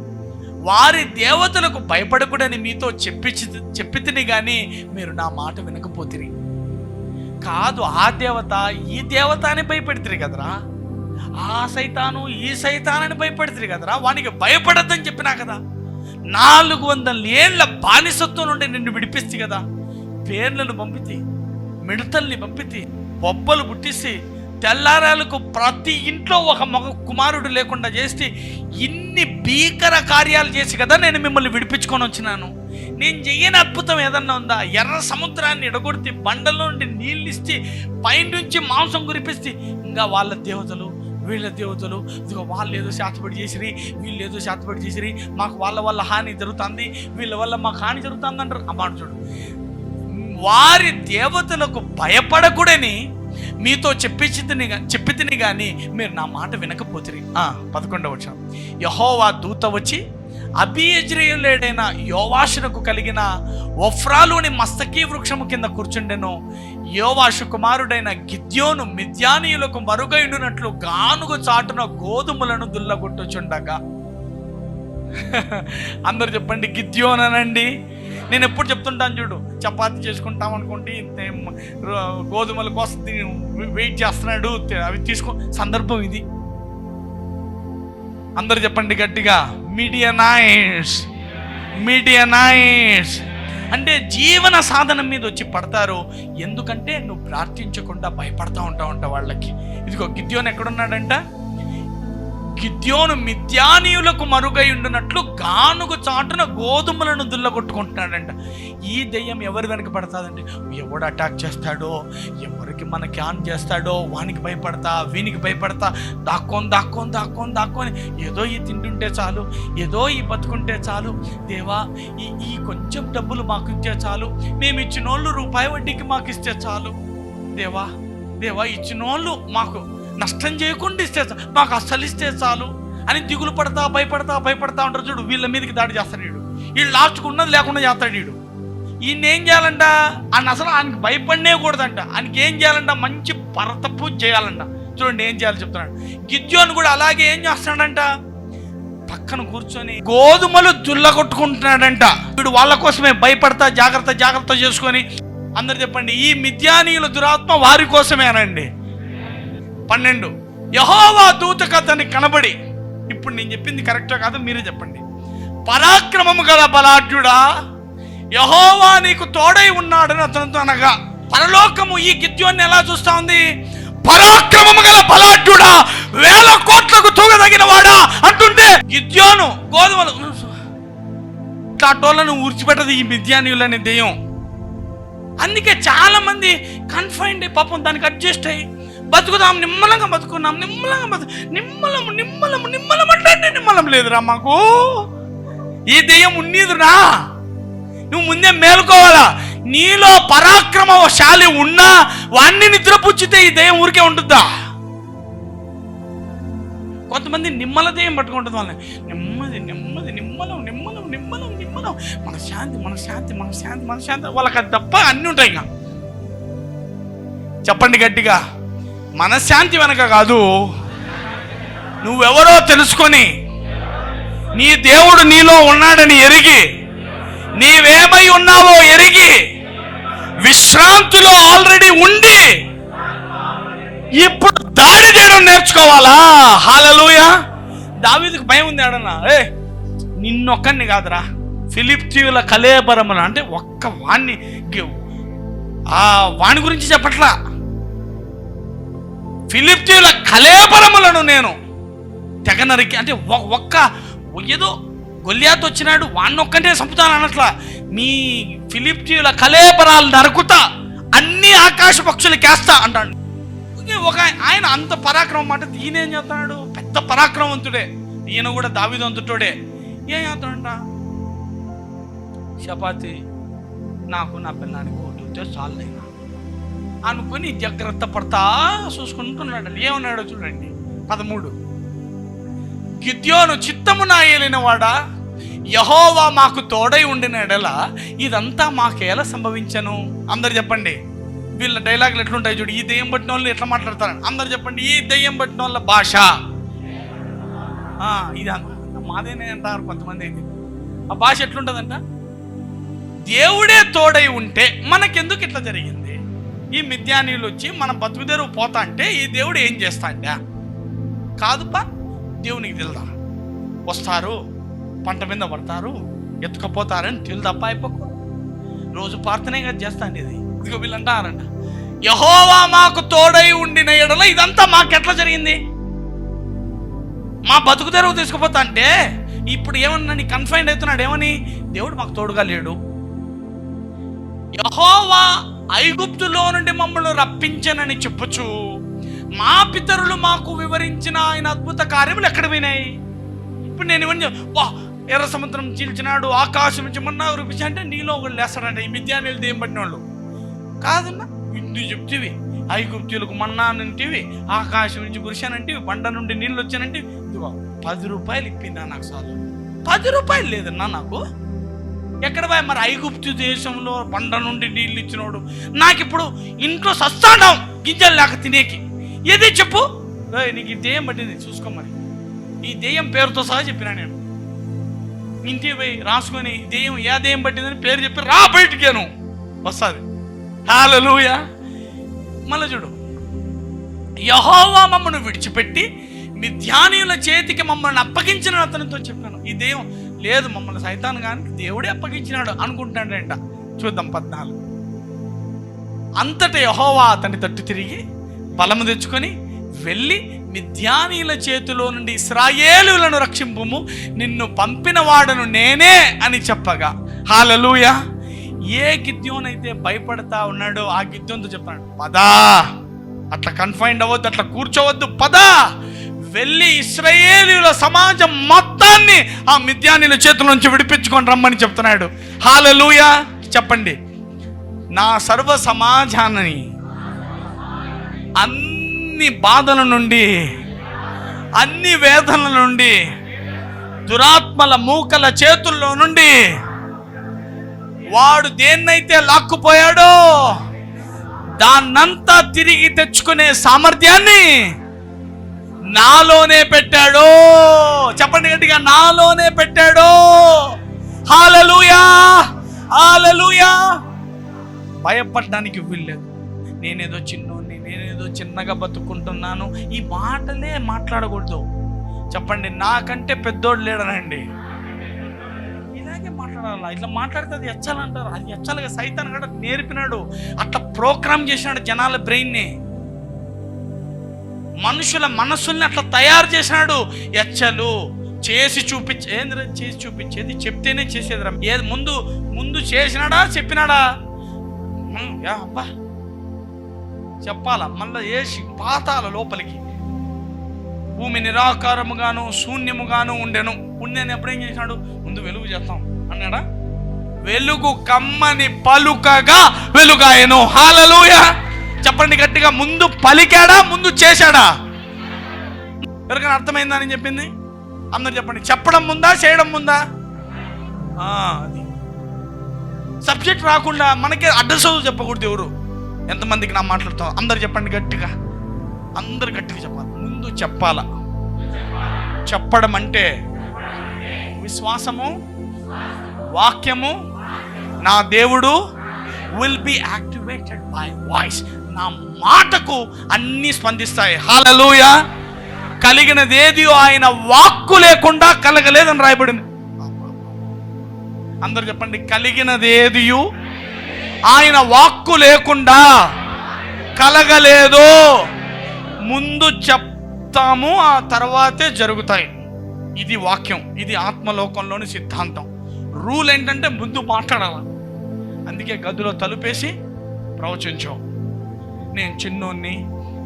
వారి దేవతలకు భయపడకూడని మీతో చెప్పితిని కానీ మీరు నా మాట వినకపోతిరి. కాదు, ఆ దేవత ఈ దేవత అని భయపెడతారు కదరా, ఆ సైతాను ఈ సైతానని భయపెడతారు కదరా, వానికి భయపడద్దని చెప్పినా కదా. 400 ఏళ్ల బానిసత్వం నుండి నిన్ను విడిపిస్తే కదా. పేర్లను పంపితే, మిడతల్ని పంపితే, బొబ్బలు పుట్టిస్తే, తెల్లారాలకు ప్రతి ఇంట్లో ఒక మగ కుమారుడు లేకుండా చేసి, ఇన్ని భీకర కార్యాలు చేసి కదా నేను మిమ్మల్ని విడిపించుకొని వచ్చినాను. నేను చెయ్యని అద్భుతం ఏదన్నా ఉందా? ఎర్ర సముద్రాన్ని ఎడగొడితే బండలో నుండి నీళ్ళు ఇచ్చి పైనుంచి మాంసం కురిపిస్తే, ఇంకా వాళ్ళ దేవతలు వీళ్ళ దేవతలు, ఇదిగో వాళ్ళు ఏదో శాతపడి చేసిరి, వీళ్ళు ఏదో శాతపడి చేసిరి, మాకు వాళ్ళ వల్ల హాని జరుగుతుంది, వీళ్ళ వల్ల మాకు హాని జరుగుతుంది అంటారు. అమ్మాట చూడు, వారి దేవతలకు భయపడకూడని మీతో చెప్పితిని కానీ మీరు నా మాట వినకపోతిరి. 11వ వచనం, యెహోవా దూత వచ్చి అబీయెజ్రీయుడైన యోవాషునకు కలిగిన ఒఫ్రాలోని మస్తకీ వృక్షము కింద కూర్చుండెను. యోవాషు కుమారుడైన గిద్యోను మిద్యానీయులకు మరుగైండునట్లు గానుగు చాటున గోధుమలను దుల్లగొట్టుచుండగా. అందరు చెప్పండి గిద్యోన్ అనండి. నేను ఎప్పుడు చెప్తుంటాను చూడు, చపాతి చేసుకుంటాం అనుకోండి, గోధుమల కోసం వెయిట్ చేస్తున్నాడు, అవి తీసుకో సందర్భం ఇది. అందరు చెప్పండి గట్టిగా, మిడియనైట్స్. అంటే జీవన సాధనం మీద వచ్చి పడతారు. ఎందుకంటే నువ్వు ప్రార్థించకుండా భయపడతా ఉంటావు వాళ్ళకి. ఇదిగో గిద్యోను ఎక్కడున్నాడంట, గిద్యోను మిద్యానీయులకు మరుగై ఉండినట్లు గానుగు చాటున గోధుమలను దుల్లగొట్టుకుంటున్నాడంట. ఈ దెయ్యం ఎవరి వెనక పడతాదండి? ఎవడు అటాక్ చేస్తాడో, ఎవరికి మనకి ఆన్ చేస్తాడో వానికి భయపడతా, వీనికి భయపడతా, దాక్కొని ఏదో ఈ తింటుంటే చాలు, ఏదో ఈ బతుకుంటే చాలు, దేవా ఈ కొంచెం డబ్బులు మాకు ఇచ్చే చాలు, మేము ఇచ్చినోళ్ళు రూపాయి వడ్డీకి మాకు ఇస్తే చాలు, దేవా ఇచ్చినోళ్ళు మాకు నష్టం చేయకుండా ఇస్తే మాకు అస్సలు ఇస్తే చాలు అని దిగులు పడతా భయపడతా ఉంటారు చూడు. వీళ్ళ మీదకి దాడి చేస్తాడు వీడు లాస్ట్కు ఉన్నది లేకుండా చేస్తాడు వీడు. ఈయన ఏం చేయాలంట, ఆయన అసలు ఆయనకి భయపడనే కూడదంట. ఆయనకి ఏం చేయాలంట, మంచి పరతపూజ చేయాలంట. చూడండి ఏం చేయాలో చెప్తున్నాడు. గిద్యోను కూడా అలాగే ఏం చేస్తున్నాడంట, పక్కన కూర్చొని గోధుమలు దుల్లగొట్టుకుంటున్నాడంట. వీడు వాళ్ళ కోసమే భయపడతా జాగ్రత్త చేసుకొని. అందరు చెప్పండి, ఈ మిద్యానీయుల దురాత్మ వారి కోసమే అనండి. 12, యెహోవా దూతకు అతనికి కనబడి, ఇప్పుడు నేను చెప్పింది కరెక్టో కాదో మీరే చెప్పండి. పరాక్రమము గల బలాఢ్యుడా, యెహోవా నీకు తోడై ఉన్నాడని అతనితో అనగా, పరలోకము ఈ గిద్యోన్ని ఎలా చూస్తా ఉంది? పరాక్రమము గల బలాఢ్యుడా, 1000 కోట్లకు తూగదగిన వాడా అంటుంటే, గిద్యోను గోధుమలు తాటోళ్ళను ఊర్చిపెట్టదు ఈ మిద్యానీయులనే దెయ్యం. అందుకే చాలా మంది కన్ఫైన్డ్ అయ్యి పాపం దానికి అడ్జస్ట్ అయ్యి బతుకుదాం, నిమ్మలంగా బతుకున్నాం, నిమ్మలం అంటే నిమ్మలం లేదురా మాకు. ఈ దెయ్యం ఉన్నీదురా, నువ్వు ముందే మేలుకోవాలా. నీలో పరాక్రమశాలి ఉన్నా వాణ్ణి నిద్రపుచ్చితే ఈ దెయ్యం ఊరికే ఉంటుందా? కొంతమంది నిమ్మల దెయ్యం పట్టుకుంటుంది వాళ్ళని. నిమ్మలం మన శాంతి వాళ్ళకి అది తప్ప అన్నీ ఉంటాయి. ఇంకా చెప్పండి గట్టిగా, మనశ్శాంతి వెనక కాదు, నువ్వెవరో తెలుసుకొని నీ దేవుడు నీలో ఉన్నాడని ఎరిగి, నీవేమై ఉన్నావో ఎరిగి, విశ్రాంతిలో ఆల్రెడీ ఉండి ఇప్పుడు దాడి చేయడం నేర్చుకోవాలా? హల్లెలూయా. దావీదుకు భయం ఉంది. ఆడన్నా నిన్నొక్కడిని కాదురా, ఫిలిష్తీయుల కళేబరములు అంటే ఒక్క వాణి గురించి చెప్పట్లా, ఫిలిష్తీయుల కళేబరములను నేను తెగ నరికి, అంటే ఒక్క ఏదో గొల్లియాతు వచ్చినాడు వాణ్ణొక్కటే చంపుతాను అనట్లా, మీ ఫిలిష్తీయుల కళేబరాలు నరుకుతా, అన్ని ఆకాశ పక్షులకి వేస్తా అంటాడు. ఒక ఆయన అంత పరాక్రమం అంటే ఈయన ఏం చేస్తున్నాడు? పెద్ద పరాక్రమవంతుడే, ఈయన కూడా దావీదంతుడే. ఏం చేస్తాడంట? చపాతి నాకు నా పిల్లానికి ఓటుతే చాలైనా అనుకుని జాగ్రత్త పడతా చూసుకుంటున్నాడు. ఏమన్నాడో చూడండి 13. గిద్యోను చిత్తము నా ఏలినవాడా, యెహోవా మాకు తోడై ఉండిన ఎడల ఇదంతా మాకేలా సంభవించను? అందరు చెప్పండి. వీళ్ళ డైలాగులు ఎట్లుంటాయి చూడు. ఈ దెయ్యం పట్టిన వాళ్ళు ఎట్లా మాట్లాడతారని అందరు చెప్పండి. ఈ దెయ్యం పట్టిన వాళ్ళ భాష ఇది మాదేనే అంటారు కొంతమంది. అయితే ఆ భాష ఎట్లుంటుందంట? దేవుడే తోడై ఉంటే మనకెందుకు ఇట్లా జరిగింది? ఈ మిద్యానీయులు వచ్చి మన బతుకుదెరువు పోతా అంటే ఈ దేవుడు ఏం చేస్తా అంటే కాదుపా, దేవునికి తెలుదా, వస్తారు పంట మీద పడతారు ఎత్తుకపోతారని తెలుదప్ప అయిపోకు. రోజు ప్రార్థనే కదా చేస్తా అండి. ఇది ఇదిగో వీళ్ళు అంటారంట, యెహోవా మాకు తోడై ఉండిన ఎడల ఇదంతా మాకెట్లా జరిగింది? మా బతుకు తెరువు తీసుకుపోతా అంటే ఇప్పుడు ఏమన్నా నీ కన్ఫైండ్ అవుతున్నాడు. ఏమని? దేవుడు మాకు తోడుగా లేడు. యెహోవా ఐగుప్తులో నుండి మమ్మల్ని రప్పించనని చెప్పొచ్చు, మా పితరులు మాకు వివరించిన ఆయన అద్భుత కార్యములు ఎక్కడ పోయినాయి? ఇప్పుడు నేను ఇవన్నీ ఎర్ర సముద్రం చీల్చినాడు, ఆకాశం నుంచి మన్నా రూపించి అంటే నీలో ఒకళ్ళు లేస్తాడంట. ఈ మిద్యానీయులు దేం పట్టిన వాళ్ళు కాదన్నా, ఇందు చెప్తీవి, ఐగుప్తులకు మన్నా అంటివి, ఆకాశం నుంచి కురిశానంటివి, బండ నుండి నీళ్ళు వచ్చానంటే 10 రూపాయలు ఇప్పిందా నాకు చాలు. 10 రూపాయలు లేదన్నా నాకు. ఎక్కడ పోయి మరి ఐగుప్తు దేశంలో బండ నుండి నీళ్ళు ఇచ్చినోడు నాకు ఇప్పుడు ఇంట్లో సస్తాండం గింజలు లేక తినేకి ఏది చెప్పు? నీకు ఈ దెయ్యం పట్టింది చూసుకో. మరి ఈ దెయ్యం పేరుతో సహా చెప్పినా నేను. ఇంటికి పోయి రాసుకొని దెయ్యం ఏ దెయ్యం పట్టిందని పేరు చెప్పి రా బయటికేను వస్తుంది. హల్లెలూయా. మళ్ళీ చూడు, యెహోవా మమ్మల్ని విడిచిపెట్టి మిద్యానీయుల చేతికి మమ్మల్ని అప్పగించిన అతనితో చెప్పాను. ఈ దెయ్యం లేదు, మమ్మల్ని సైతాన్ కానీ దేవుడే అప్పగించినాడు అనుకుంటాడంట. చూద్దాం 14. అంతటా యెహోవా అతని తట్టు తిరిగి బలము తెచ్చుకొని వెళ్ళి మిద్యానీయుల చేతిలో నుండి ఇశ్రాయేలులను రక్షింపుము, నిన్ను పంపిన వాడను నేనే అని చెప్పగా. హల్లెలూయా. ఏ గిద్యోనైతే భయపడతా ఉన్నాడో ఆ గిద్యోన్తో చెప్పాడు, పదా, అట్లా కన్ఫైండ్ అవ్వద్దు, అట్లా కూర్చోవద్దు, పదా, వెళ్ళి ఇశ్రాయేలీయుల సమాజం మొత్తాన్ని ఆ మిద్యానీయుల చేతుల నుంచి విడిపించుకొని రమ్మని చెప్తున్నాడు. హల్లెలూయా. చెప్పండి, నా సర్వ సమాజాన్ని అన్ని బాధల నుండి, అన్ని వేదనల నుండి, దురాత్మల మూకల చేతుల్లో నుండి వాడు దేన్నైతే లాక్కుపోయాడో దాన్నంతా తిరిగి తెచ్చుకునే సామర్థ్యాన్ని నాలోనే పెట్టాడు. చెప్పండి గట్టిగా, నాలోనే పెట్టాడు. హల్లెలూయా, హల్లెలూయా. భయపడడానికి వీల్లేదు. నేనేదో చిన్నోన్ని, నేనేదో చిన్నగా బతుకుంటున్నాను, ఈ మాటలే మాట్లాడకూడదు. చెప్పండి, నాకంటే పెద్దోడు లేడనండి, ఇలాగే మాట్లాడాలా. ఇట్లా మాట్లాడితే అది ఎచ్చాలంటారు. అది ఎచ్చాలిగా సైతాన్ కూడా నేర్పినాడు, అట్లా ప్రోగ్రామ్ చేసినాడు జనాల బ్రెయిన్ని, మనుషుల మనసుల్ని అట్లా తయారు చేసినాడు. ఎచ్చలు చేసి చూపించే, ఏంద్ర చేసి చూపించేది, చెప్తేనే చేసేదిరా. ఏది ముందు చేసినాడా చెప్పినాడా? అబ్బా చెప్పాలా, మళ్ళీ వేసి పాతాల లోపలికి. భూమి నిరాకారముగాను శూన్యముగాను ఉండెను. ఉండేని ఎప్పుడేం చేసినాడు? ముందు వెలుగు చేస్తాం అన్నాడా? వెలుగు కమ్మని పలుకగా వెలుగాయను. హల్లెలూయా. చెప్పండి గట్టిగా, ముందు పలికాడా, ముందు చేశాడా? ఎవరికైనా అర్థమైందా అని చెప్పింది? అందరు చెప్పండి, చెప్పడం ముందా చేయడం ముందా? అది సబ్జెక్ట్ రాకుండా మనకే అడ్రస్ చెప్పకూడదు ఎవరు. ఎంతమందికి నా మాట్లాడుతాం? అందరు చెప్పండి గట్టిగా, అందరు గట్టిగా చెప్పాలి. ముందు చెప్పాలా. చెప్పడం అంటే విశ్వాసము, వాక్యము, నా దేవుడు will be activated by voice. నా మాటకు అన్నీ స్పందిస్తాయి. హల్లెలూయా. కలిగినదేది ఆయన వాక్కు లేకుండా కలగలేదని రాయబడింది. అందరూ చెప్పండి, కలిగినదేదియు ఆయన వాక్కు లేకుండా కలగలేదు. ముందు చెప్తాము, ఆ తర్వాతే జరుగుతాయి. ఇది వాక్యం, ఇది ఆత్మలోకంలోని సిద్ధాంతం. రూల్ ఏంటంటే ముందు మాట్లాడాలి. అందుకే గదిలో తలుపేసి ప్రవచించాం. నేను చిన్నోన్ని,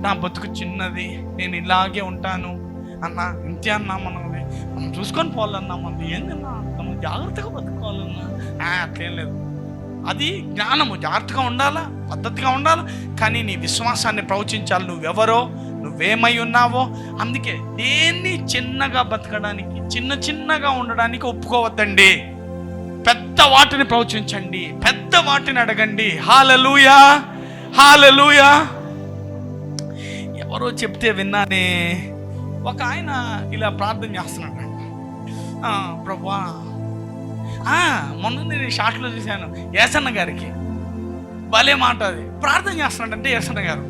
నా బతుకు చిన్నది, నేను ఇలాగే ఉంటాను అన్నా, ఇంతే అన్నా, మనం చూసుకొని పోవాలన్నా, మనం ఏందన్నా మనం జాగ్రత్తగా బతుకోవాలన్నా, అట్లేం లేదు. అది జ్ఞానము. జాగ్రత్తగా ఉండాలా, పద్ధతిగా ఉండాలి, కానీ నీ విశ్వాసాన్ని ప్రవచించాలి. నువ్వెవరో, నువ్వేమై ఉన్నావో. అందుకే దేన్ని చిన్నగా బతకడానికి, చిన్నగా ఉండడానికి ఒప్పుకోవద్దండి. పెద్ద వాటిని ప్రవచించండి, పెద్ద వాటిని అడగండి. హల్లెలూయా, హల్లెలూయా. ఎవరో చెప్తే విన్నానే, ఒక ఆయన ఇలా ప్రార్థన చేస్తున్నాడు. ప్రభువా, మొన్న నేను షాట్లో చూశాను, ఏసన్న గారికి భలే మాట. అది ప్రార్థన చేస్తున్నాడంటే ఏసన్న గారు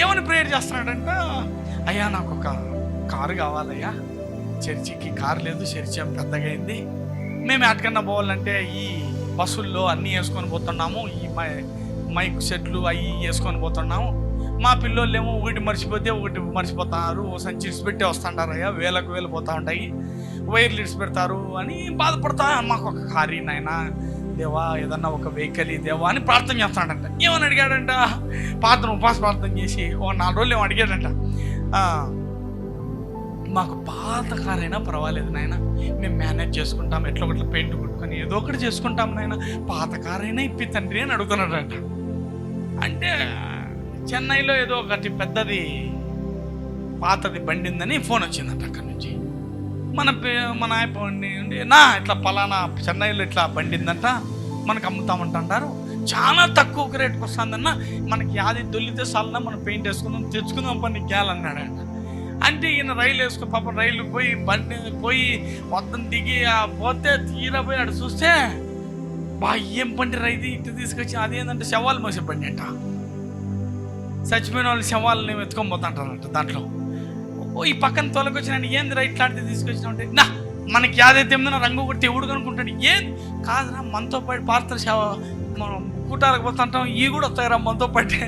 ఏమని ప్రేయర్ చేస్తున్నాడంట, అయ్యా నాకు ఒక కారు కావాలయ్యా, చర్చికి కారు లేదు, చర్చి ఏం పెద్దగా అయింది, మేము ఎక్కడికన్నా పోవాలంటే ఈ బస్సుల్లో అన్నీ వేసుకొని పోతున్నాము, ఈ మైక్ సెట్లు అవి వేసుకొని పోతున్నాము, మా పిల్లోళ్ళు ఏమో ఒకటి మర్చిపోతారు, సంచి పెట్టి వస్తుంటారయ్యా, వేలకు వేలు పోతూ ఉంటాయి, వైర్లు ఇడిచి పెడతారు అని బాధపడతా, మాకు ఒక కారు నాయనా దేవా, ఏదన్నా ఒక వెహికల్ దేవా అని ప్రార్థన చేస్తాడంట. ఏమని అడిగాడంట, ఉపాస ప్రార్థన చేసి ఒక 4 రోజులు ఏమో అడిగాడంట, మాకు పాత కారు అయినా పర్వాలేదు నాయన, మేము మేనేజ్ చేసుకుంటాం, ఎట్లా ఒకటి పెయింట్ కొట్టుకొని ఏదో ఒకటి చేసుకుంటాం నాయన, పాత కారు అయినా ఇప్పి తండ్రి అని అడుగుతున్నాడంట. అంటే చెన్నైలో ఏదో ఒకటి పెద్దది పాతది బండి ఉందని ఫోన్ వచ్చిందంట అక్కడి నుంచి. మన అయిపోయింది నా ఇట్లా పలానా చెన్నైలో ఇట్లా బండి ఉందంట, మనకు అమ్ముతామంటారు, చాలా తక్కువ రేటుకి వస్తుందన్న, మనకి యాది దొల్లితే చాలన్నా మనం పెయింట్ వేసుకుందాం, తెచ్చుకుందాం పని గ్యాలన్నాడంట. అంటే ఈయన రైలు వేసుకుని పాపం రైలు పోయి బండి పోయి మొత్తం దిగి పోతే తీరా పోయి అటు చూస్తే ఏం బండి రైతు ఇటు తీసుకొచ్చి అదేంటంటే శవాలు మోసే బండి అంట. చచ్చిపోయిన వాళ్ళు శవాలని ఎత్తుకొని పోతుంటారంట. దాంట్లో ఈ పక్కన తోలకొచ్చినాను, ఏంది రైట్ లాంటిది తీసుకొచ్చినా అంటే, నా మనకి యాదైతే ఏమన్నా రంగు కొడితే ఎవడు కనుక్కుంటాడు, ఏం కాదురా మనతో పాటు పార్తల శవ మనం కూటాలకు పోతుంటాం, ఈ కూడా వస్తారా మనతో పాటే,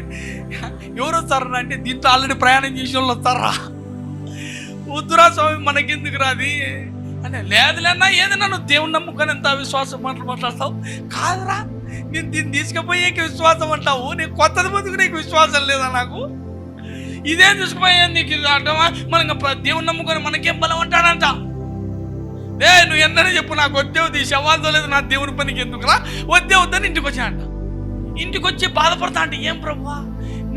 ఎవరు వస్తారా అంటే దీంట్లో ఆల్రెడీ ప్రయాణం చేసిన వాళ్ళు వస్తారా, వద్దురా స్వామి మనకెందుకు రాది అంటే, లేదులేనా ఏదైనా నువ్వు దేవుని నమ్ముకొని ఎంత విశ్వాసం మాట్లాడతావు, కాదురా నేను దీన్ని తీసుకుపోయేకి విశ్వాసం అంటావు, నీకు కొత్తది ముందుకు నీకు విశ్వాసం లేదా, నాకు ఇదేం తీసుకుపోయే నీకు అంటావా, మనం దేవుని నమ్ముకొని మనకేం బలం అంటాడంట. నువ్వు ఎన్నని చెప్పు, నాకు వద్దేవుది శవాలతో లేదు, నా దేవుని పనికి ఎందుకురా, వద్దేవద్దని ఇంటికి వచ్చానంట. ఇంటికి వచ్చి బాధపడతా అంటే, ఏం ప్రభువా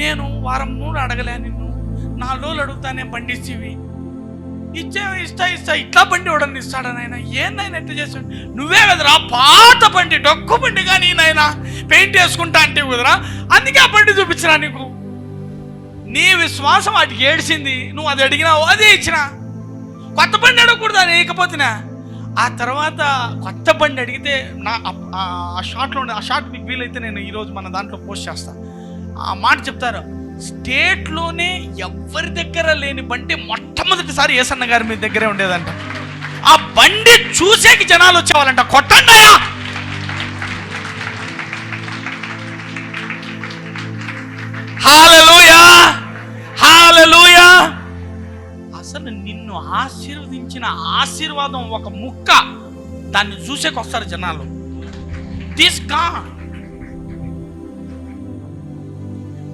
నేను 1 వారం అడగలే నిన్ను, 4 రోజులు అడుగుతానే బండి ఇచ్చివి, ఇస్తా ఇట్లా బండి ఎవడని ఇస్తాడా నాయన, ఏందైనా ఎట్లా చేస్తాడు, నువ్వే కదరా పాత బండి డొక్కు బండి కానీ నాయన పెయింట్ వేసుకుంటా అంటే కుదరా, అందుకే ఆ బండి చూపించరా, నీకు నీ విశ్వాసం వాటికి ఏడిసింది, నువ్వు అది అడిగినావు అదే ఇచ్చినా, కొత్త బండి అడగకూడదు అని వేయకపోతున్నా. ఆ తర్వాత కొత్త బండి అడిగితే ఆ షార్ట్ మీకు వీలైతే నేను ఈరోజు మన దాంట్లో పోస్ట్ చేస్తాను. ఆ మాట చెప్తారు, స్టేట్లోనే ఎవరి దగ్గర లేని బండి మొట్టమొదటిసారి యేసన్న గారి మీ దగ్గరే ఉండేదంట. ఆ బండి చూసేకి జనాలు వచ్చేవాళ్ళంట, కొట్టండియా. హల్లెలూయా, హల్లెలూయా. అసలు నిన్ను ఆశీర్వదించిన ఆశీర్వాదం ఒక ముక్క, దాన్ని చూసేకి వస్తారు జనాలు. దిస్ గాడ్,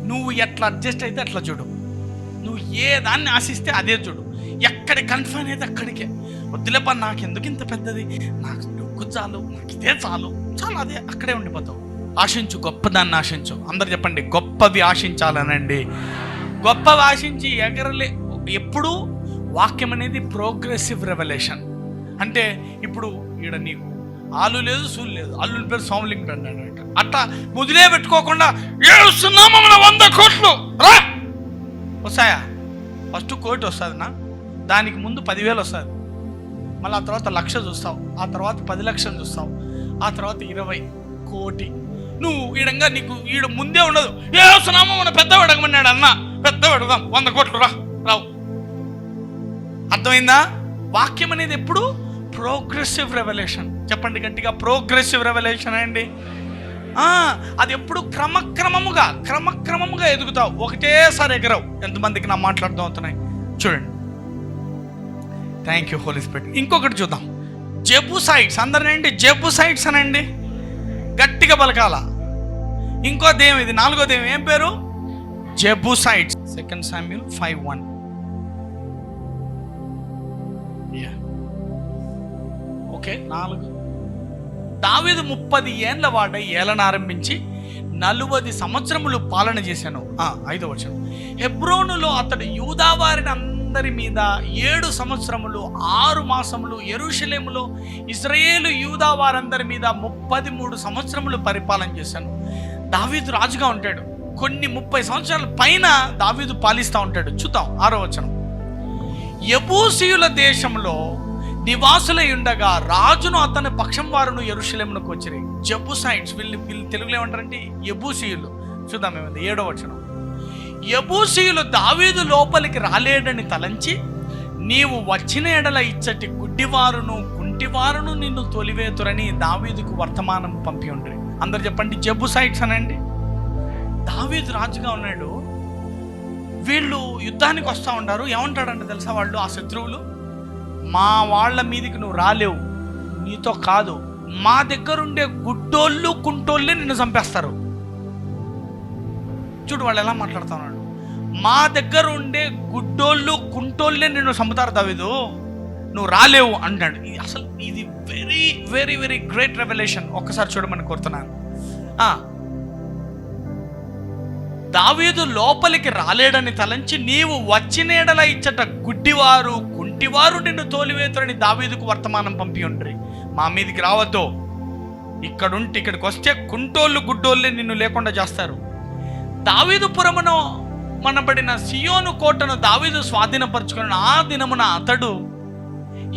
నువ్వు ఎట్లా అడ్జస్ట్ అయితే అట్లా చూడు, నువ్వు ఏ దాన్ని ఆశిస్తే అదే చూడు, ఎక్కడి కన్ఫైన్ అయితే అక్కడికే. వద్దులేపా నాకు ఎందుకు ఇంత పెద్దది, నాకు డొక్కు చాలు, నాకు ఇదే చాలు అదే అక్కడే ఉండిపోతావు. ఆశించు, గొప్పదాన్ని ఆశించు. అందరు చెప్పండి, గొప్పవి ఆశించాలనండి. గొప్పవి ఆశించి ఎగరలే. ఎప్పుడు వాక్యం అనేది ప్రోగ్రెసివ్ రెవల్యూషన్. అంటే ఇప్పుడు ఈడ నీకు ఆలు లేదు, సూలు లేదు, అల్లుని పేరు సోమలింగుడు అన్నాడు. అట్లా ముదిలే పెట్టుకోకుండా 100 కోట్లు రా వస్తాయా, ఫస్ట్ 1 కోటి వస్తుందినా, దానికి ముందు 10,000 వస్తుంది, మళ్ళీ ఆ తర్వాత 1,00,000 చూస్తావు, ఆ తర్వాత 10 లక్షలు చూస్తావు, ఆ తర్వాత 20 కోటి, నువ్వు ఈడంగా నీకు ఈడ ముందే ఉండదు. ఏ సునామో మన పెద్ద అడగమన్నాడు అన్న, పెద్ద అడుగుదాం, 100 కోట్లు రావు. అర్థమైందా? వాక్యం అనేది ఎప్పుడు ప్రోగ్రెసివ్ రెవల్యూషన్. చెప్పండి గట్టిగా, ప్రోగ్రెసివ్ రెవల్యూషన్ అండి. అది ఎప్పుడు క్రమక్రమముగా ఎదుగుతావు, ఒకటేసారి ఎగరవు. ఎంతమందికి నా మాట్లాడుతూ అవుతున్నాయి చూడండి. Thank you Holy Spirit. ఇంకొకటి చూద్దాం, జెబూసైట్స్. అందరినండి జెబూసైట్స్ అనండి, గట్టిగా పలకాల. ఇంకో దేవం, ఇది 4వ దేవం. ఏం పేరు? జెబూసైట్స్. 2 Samuel 5:1. ఓకే, 4. దావీదు 30 ఏండ్ల వాడై ఏలన ఆరంభించి 40 సంవత్సరములు పాలన చేశాను. 5వ వచనం. హెబ్రోనులో అతడు యూదా వారిని అందరి మీద 7 సంవత్సరములు 6 మాసములు, యెరూషలేములో ఇశ్రాయేలు యూదా వారందరి మీద 33 సంవత్సరములు పరిపాలన చేశాను. దావీదు రాజుగా ఉంటాడు. కొన్ని 30 సంవత్సరాల పైన దావీదు పాలిస్తూ ఉంటాడు. చూద్దాం 6వ వచనం. యెబూసీయుల దేశంలో నివాసులై ఉండగా రాజును అతని పక్షం వారును యెరూషలేమునకు వచ్చిరి. జెబూసైట్స్, వీళ్ళు తెలుగులో ఏమంటారంటే యెబూసీయులు. చూద్దాం ఏమైంది. 7వ వచనం. యెబూసీయులు దావీదు లోపలికి రాలేడని తలంచి, నీవు వచ్చిన ఎడల ఇచ్చటి గుడ్డివారును కుంటివారును నిన్ను తొలివేతురని దావీదుకు వర్తమానం పంపి ఉండ్రి. అందరు చెప్పండి జెబూసైట్స్ అనండి. దావీదు రాజుగా ఉన్నాడు, వీళ్ళు యుద్ధానికి వస్తూ ఉంటారు. ఏమంటాడంటే తెలుసా వాళ్ళు, ఆ శత్రువులు, మా వాళ్ళ మీదకి నువ్వు రాలేవు, నీతో కాదు, మా దగ్గరుండే గుడ్డోళ్ళు కుంటోళ్ళే నిన్ను చంపేస్తారు. చూడు వాళ్ళు ఎలా మాట్లాడుతున్నాడు. మా దగ్గర ఉండే గుడ్డోళ్ళు కుంటోళ్ళే నిన్ను చంపుతారు దావీదు, నువ్వు రాలేవు అంటాడు. అసలు ఇది very very very great revolution. ఒక్కసారి చూడమని కోరుతున్నాను. దావీదు లోపలికి రాలేడని తలంచి, నీవు వచ్చిన ఎడల ఇచ్చట గుడ్డివారు కుంటివారు నిన్ను తోలివేతురని దావీదుకు వర్తమానం పంపి ఉండ్రి. మా మీదికి రావద్దు, ఇక్కడికి వస్తే కుంటోళ్ళు గుడ్డోళ్ళే నిన్ను లేకుండా చేస్తారు. దావీదు పురమును మనబడిన సియోను కోటను దావీదు స్వాధీనపరుచుకున్న ఆ దినమున అతడు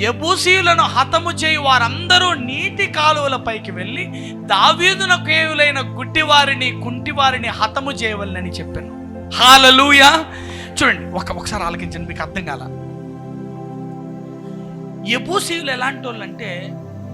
యెబూసీయులను హతము చేయి వారందరూ నీటి కాలువలపైకి వెళ్ళి దావీదున కేయులైన గుడ్డివారిని కుంటివారిని హతము చేయవలనని చెప్పాను. హల్లెలూయా. చూడండి ఒకసారి ఆలకించండి, మీకు అర్థం కాల. యెబూసీయులు ఎలాంటి వాళ్ళు అంటే,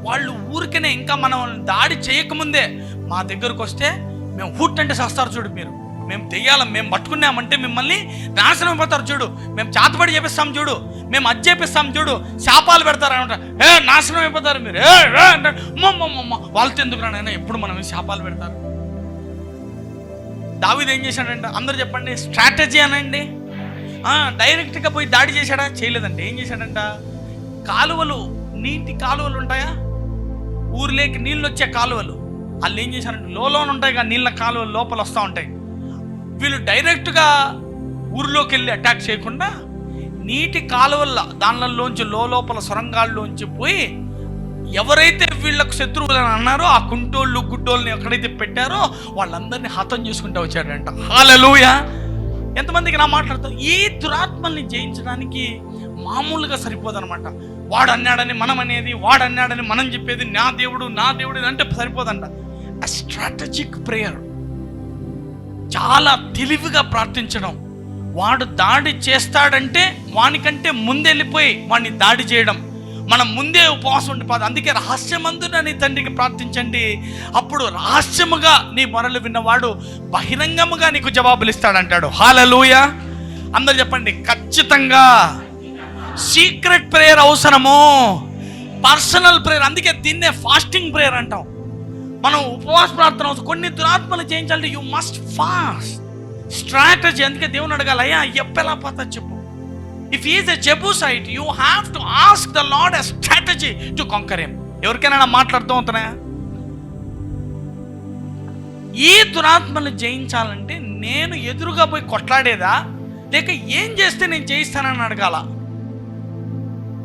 వాళ్ళు ఊరికనే ఇంకా మనం దాడి చేయకముందే మా దగ్గరకు వస్తే మేము హుట్ అంటే చేస్తారు. చూడు మీరు, మేము దెయ్యాలం, మేము పట్టుకున్నామంటే మిమ్మల్ని నాశనం అయిపోతారు చూడు, మేము చేతబడి చేపిస్తాం చూడు, మేము అది చేపిస్తాం చూడు, శాపాలు పెడతారు అనమాట. నాశనం అయిపోతారు మీరు అంటారు. వాళ్ళతో ఎందుకు రానైనా ఎప్పుడు మనం శాపాలు పెడతారు. దావీదు ఏం చేశాడంటే, అందరూ చెప్పండి స్ట్రాటజీ అనండి. డైరెక్ట్గా పోయి దాడి చేశాడా? చేయలేదండి. ఏం చేశాడంట, కాలువలు, నీటి కాలువలు ఉంటాయా, ఊర్లోకి నీళ్ళు వచ్చే కాలువలు, వాళ్ళు ఏం చేశారంటే లోన ఉంటాయి కదా నీళ్ళ కాలువలు, లోపల వస్తూ ఉంటాయి. వీళ్ళు డైరెక్ట్గా ఊరిలోకి వెళ్ళి అటాక్ చేయకుండా నీటి కాలువల దానిలోంచి లోపల సొరంగాల్లోంచి పోయి ఎవరైతే వీళ్ళకు శత్రువులు అని అన్నారో ఆ కుంటోళ్ళు గుడ్డోళ్ళని ఎక్కడైతే పెట్టారో వాళ్ళందరినీ హతం చేసుకుంటూ వచ్చాడంట. హల్లెలూయా. ఎంతమందికి నా మాట్లాడతారు? ఈ దురాత్మల్ని జయించడానికి మామూలుగా సరిపోదన్నమాట. వాడు అన్నాడని మనం అనేది, వాడు అన్నాడని మనం చెప్పేది, నా దేవుడు అంటే సరిపోదంట. ఆ స్ట్రాటజిక్ ప్రేయర్, చాలా తెలివిగా ప్రార్థించడం. వాడు దాడి చేస్తాడంటే వానికంటే ముందే వెళ్ళిపోయి వాడిని దాడి చేయడం, మనం ముందే ఉపవాసం ఉండిపోదు. అందుకే రహస్యమందున నీ తండ్రికి ప్రార్థించండి, అప్పుడు రహస్యముగా నీ మొరలు విన్నవాడు బహిరంగముగా నీకు జవాబులు ఇస్తాడంటాడు. హల్లెలూయా. అందరు చెప్పండి ఖచ్చితంగా సీక్రెట్ ప్రేయర్ అవసరము, పర్సనల్ ప్రేయర్. అందుకే దీన్నే ఫాస్టింగ్ ప్రేయర్ అంటాం. మనం ఉపవాస ప్రార్థన అవసరం. కొన్ని దురాత్మలు చేయించాలంటే యూ మస్ట్ ఫాస్ట్. స్ట్రాటజీ. అందుకే దేవుని అడగాలి, అయ్యా ఎప్పెలా పోతా చెప్పు. If he is a Jebusite you have to ask the Lord a strategy to conquer him. ఎవరికైనా మాట్లాడుతూ ఉంటున్నాయా? ఈ దురాత్మలు జయించాలంటే నేను ఎదురుగా పోయి కొట్లాడేదా, లేక ఏం చేస్తే నేను జయిస్తానని అడగాల.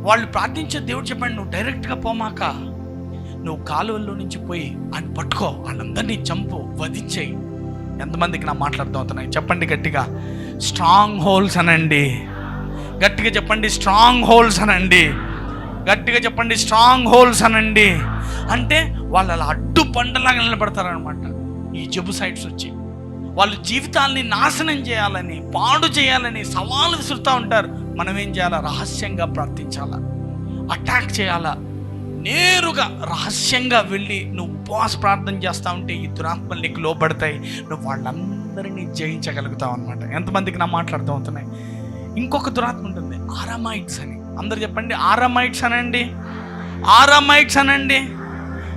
వాళ్ళు ప్రార్థించే దేవుడు చెప్పండి, నువ్వు డైరెక్ట్గా పోమాక, నువ్వు కాలువల్లో నుంచి పోయి అని పట్టుకో, వాళ్ళందరినీ చంపు, వధించేయి. ఎంతమందికి నా మాట్లాడుతూ అవుతున్నాయి? చెప్పండి గట్టిగా స్ట్రాంగ్ హోల్స్ అనండి. గట్టిగా చెప్పండి స్ట్రాంగ్ హోల్స్ అనండి. గట్టిగా చెప్పండి స్ట్రాంగ్ హోల్స్ అనండి. అంటే వాళ్ళు అలా అడ్డు పండలాగా నిలబడతారనమాట. ఈ జెబూసైట్స్ వచ్చి వాళ్ళ జీవితాల్ని నాశనం చేయాలని, పాడు చేయాలని సవాలు విసురుతూ ఉంటారు. మనం ఏం చేయాలా? రహస్యంగా ప్రార్థించాలా, అటాక్ చేయాలా. నేరుగా రహస్యంగా వెళ్ళి నువ్వు ఉపవాస ప్రార్థన చేస్తూ ఉంటే ఈ దురాత్మలు నీకు లోబడతాయి. నువ్వు వాళ్ళందరినీ జయించగలుగుతావు అనమాట. ఎంతమందికి నా మాట్లాడుతూ అవుతున్నాయి? ఇంకొక దురాత్మ ఉంటుంది, ఆరామైట్స్ అని. అందరు చెప్పండి, ఆరామైట్స్ అనండి, ఆరామైట్స్ అనండి.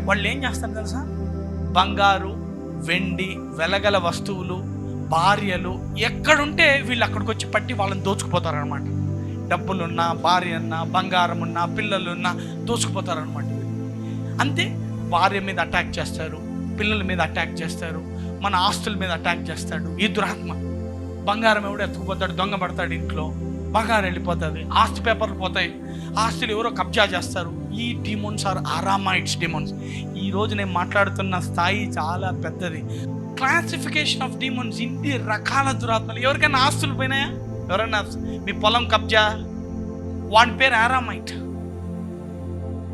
వాళ్ళు ఏం చేస్తారు తెలుసా? బంగారు, వెండి, వెలగల వస్తువులు, భార్యలు ఎక్కడుంటే వీళ్ళు అక్కడికి వచ్చి పట్టి వాళ్ళని దోచుకుపోతారనమాట. డబ్బులున్నా, భార్య ఉన్నా, బంగారం ఉన్నా, పిల్లలున్నా దోచుకుపోతారనమాట. అంతే, భార్య మీద అటాక్ చేస్తారు, పిల్లల మీద అటాక్ చేస్తారు, మన ఆస్తుల మీద అటాక్ చేస్తాడు ఈ దురాత్మ. బంగారం ఎవడో ఎత్తుకుపోతాడు, దొంగ పడతాడు, ఇంట్లో బంగారం వెళ్ళిపోతుంది, ఆస్తి పేపర్లు పోతాయి, ఆస్తులు ఎవరో కబ్జా చేస్తారు. ఈ డిమోన్స్ ఆర్ ఆరామైట్స్ డిమోన్స్. ఈరోజు నేను మాట్లాడుతున్న స్థాయి చాలా పెద్దది. క్లాసిఫికేషన్ ఆఫ్ డిమోన్స్, ఇన్ని రకాల దురాత్మలు. ఎవరికైనా ఆస్తులు పోయినాయా? ఎవరైనా మీ పొలం కబ్జా, వాడి పేరు ఆరామైట్.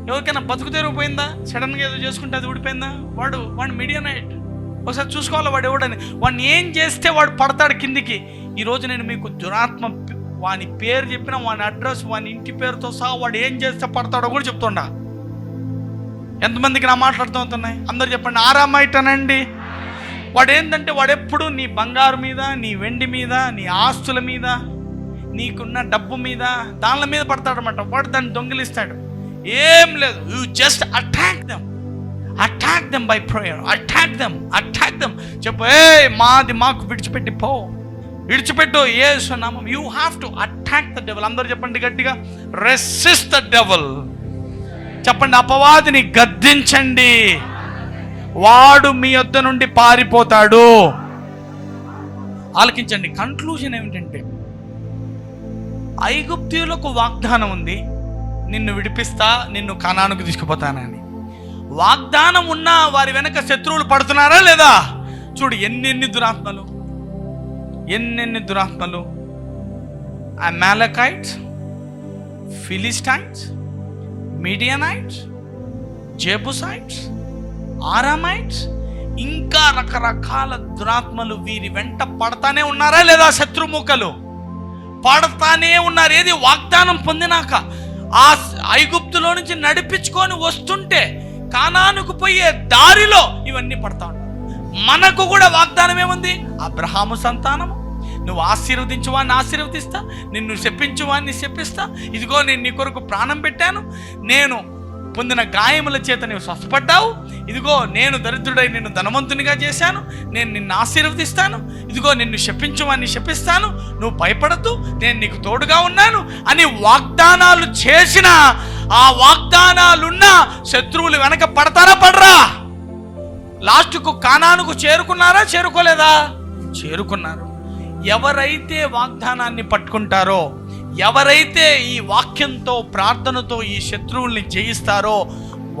ఎవరికైనా బతుకు తెరిగిపోయిందా? సడన్గా ఏదో చేసుకుంటే అది ఊడిపోయిందా? వాడు మీడియానైట్. ఒకసారి చూసుకోవాలి వాడు ఎవడని. వాడిని ఏం చేస్తే వాడు పడతాడు కిందికి. ఈరోజు నేను మీకు దురాత్మ వాని పేరు చెప్పిన, వాని అడ్రస్, వాని ఇంటి పేరుతో సహా వాడు ఏం చేస్తే పడతాడో కూడా చెప్తుండా. ఎంతమందికి నా మాట్లాడుతున్నాయి? అందరు చెప్పండి, ఆరామైట్ అనండి. వాడు ఏంటంటే వాడెప్పుడు నీ బంగారు మీద, నీ వెండి మీద, నీ ఆస్తుల మీద, నీకున్న డబ్బు మీద, దానిల మీద పడతాడనమాట. వాడు దాన్ని దొంగిలిస్తాడు. ఏం లేదు, you just attack them by prayer. Attack them. చెప్పు, మాకు విడిచిపెట్టి పో, విడిచిపెట్టు యేసు నామం. You have to attack the devil. అందరూ చెప్పండి గట్టిగా, రెసిస్ట్ ద డెవిల్. చెప్పండి, అపవాదిని గద్దించండి, వాడు మీ యొద్ద నుండి పారిపోతాడు. ఆలకించండి. కన్క్లూజన్ ఏమిటంటే, ఐగుప్తీయులకు వాగ్దానం ఉంది, నిన్ను విడిపిస్తా, నిన్ను కనానుకు తీసుకుపోతానని. వాగ్దానం ఉన్నా వారి వెనక శత్రువులు పడుతున్నారా లేదా? చూడు, ఎన్నెన్ని దురాత్మలు. అమాలకైట్స్, ఫిలిస్టైన్స్, మీడియనైట్స్, జెబూసైట్స్, ఆరామైట్స్, ఇంకా రకరకాల దురాత్మలు వీరి వెంట పడతానే ఉన్నారా లేదా? శత్రుముఖలు పడతానే ఉన్నారు. ఏది? వాగ్దానం పొందినాక ఆ ఐగుప్తులో నుంచి నడిపించుకొని వస్తుంటే కానానుకు పోయే దారిలో ఇవన్నీ పడతా ఉంటారు. మనకు కూడా వాగ్దానం ఏముంది? అబ్రహాము సంతానము, నువ్వు ఆశీర్వదించువాన్ని ఆశీర్వదిస్తా, నిన్ను శపించువాన్ని శపిస్తా, ఇదిగో నేను నీ కొరకు ప్రాణం పెట్టాను, నేను పొందిన గాయముల చేత నువ్వు స్వస్థపడ్డావు, ఇదిగో నేను దరిద్రుడై నిన్ను ధనవంతునిగా చేశాను, నేను నిన్ను ఆశీర్వదిస్తాను, ఇదిగో నిన్ను శపించువాన్ని శపిస్తాను, నువ్వు భయపడద్దు, నేను నీకు తోడుగా ఉన్నాను అని వాగ్దానాలు చేసిన ఆ వాగ్దానాలున్న శత్రువులు వెనక పడతారా పడరా? లాస్ట్కు కానానుకు చేరుకున్నారా చేరుకోలేదా? చేరుకున్నారు. ఎవరైతే వాగ్దానాన్ని పట్టుకుంటారో, ఎవరైతే ఈ వాక్యంతో, ప్రార్థనతో ఈ శత్రువుల్ని జయిస్తారో,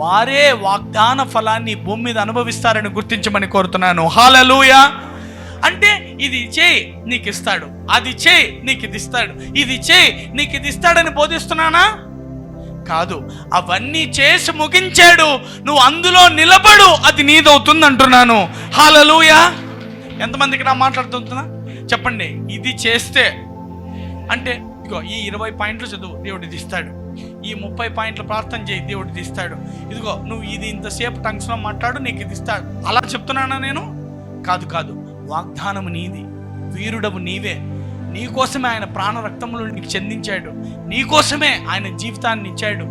వారే వాగ్దాన ఫలాన్ని భూమి మీద అనుభవిస్తారని గుర్తించమని కోరుతున్నాను. హల్లెలూయా. అంటే ఇది చేయి నీకు ఇస్తాడు, అది చేయి నీకు ఇది ఇస్తాడు, ఇది చేయి నీకు ఇది ఇస్తాడని బోధిస్తున్నానా? కాదు. అవన్నీ చేసి ముగించాడు, నువ్వు అందులో నిలబడు, అది నీదవుతుంది అంటున్నాను. హల్లెలూయా. ఎంతమందికి నా మాట్లాడుతున్నా చెప్పండి. ఇది చేస్తే అంటే ఇదిగో ఈ 20 పాయింట్లు చదువు, దేవుడు ఇది ఇస్తాడు. ఈ 30 పాయింట్లు ప్రార్థన చేయి, దేవుడు ఇది ఇస్తాడు. ఇదిగో నువ్వు ఇది ఇంతసేపు టంగ్స్లో మాట్లాడు, నీకు ఇది ఇస్తాడు. అలా చెప్తున్నానా నేను? కాదు. వాగ్దానము నీది, వీరుడవు నీవే. నీకోసమే ఆయన ప్రాణ రక్తములు నీకు చెందించాడు, నీకోసమే ఆయన జీవితాన్ని ఇచ్చాడు,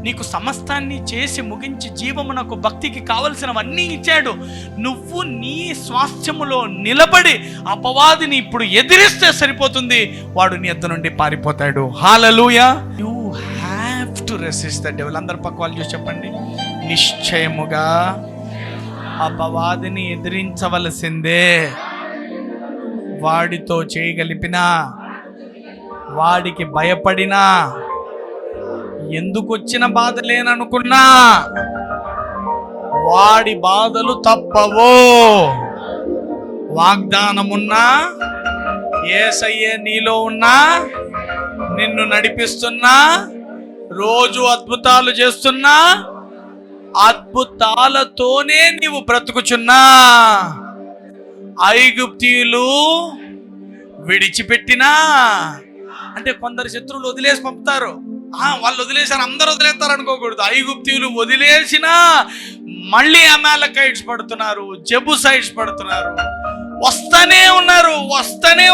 నీకు సమస్తాన్ని చేసి ముగించి జీవమునకు భక్తికి కావలసినవన్నీ ఇచ్చాడు. నువ్వు నీ స్వాస్థ్యములో నిలబడి అపవాదిని ఇప్పుడు ఎదిరిస్తే సరిపోతుంది, వాడు నీ యొద్ద నుండి పారిపోతాడు. Hallelujah. You have to resist the devil. అందరు పక్క వాళ్ళు చూసి చెప్పండి, నిశ్చయముగా అపవాదిని ఎదిరించవలసిందే. వాడితో చేయగలిపినా, వాడికి భయపడినా, ఎందుకు వచ్చిన బాధ లేననుకున్నా, వాడి బాధలు తప్పవు. వాగ్దానమున్నా, యేసయ్యే నీలో ఉన్నా, నిన్ను నడిపిస్తున్నా, రోజు అద్భుతాలు చేస్తున్నా, అద్భుతాలతోనే నీవు బ్రతుకుచున్నా. ఐగుప్తీయులు విడిచిపెట్టినా, అంటే కొందరు శత్రువులు వదిలేసి పంపుతారు. వాళ్ళు వదిలేసారు, అందరూ వదిలేస్తారు అనుకోకూడదు. ఐగుప్తీయులు వదిలేసినా మళ్ళీ అమాలకైట్స్ పడుతున్నారు, జెబూసైట్స్ పడుతున్నారు, వస్తూనే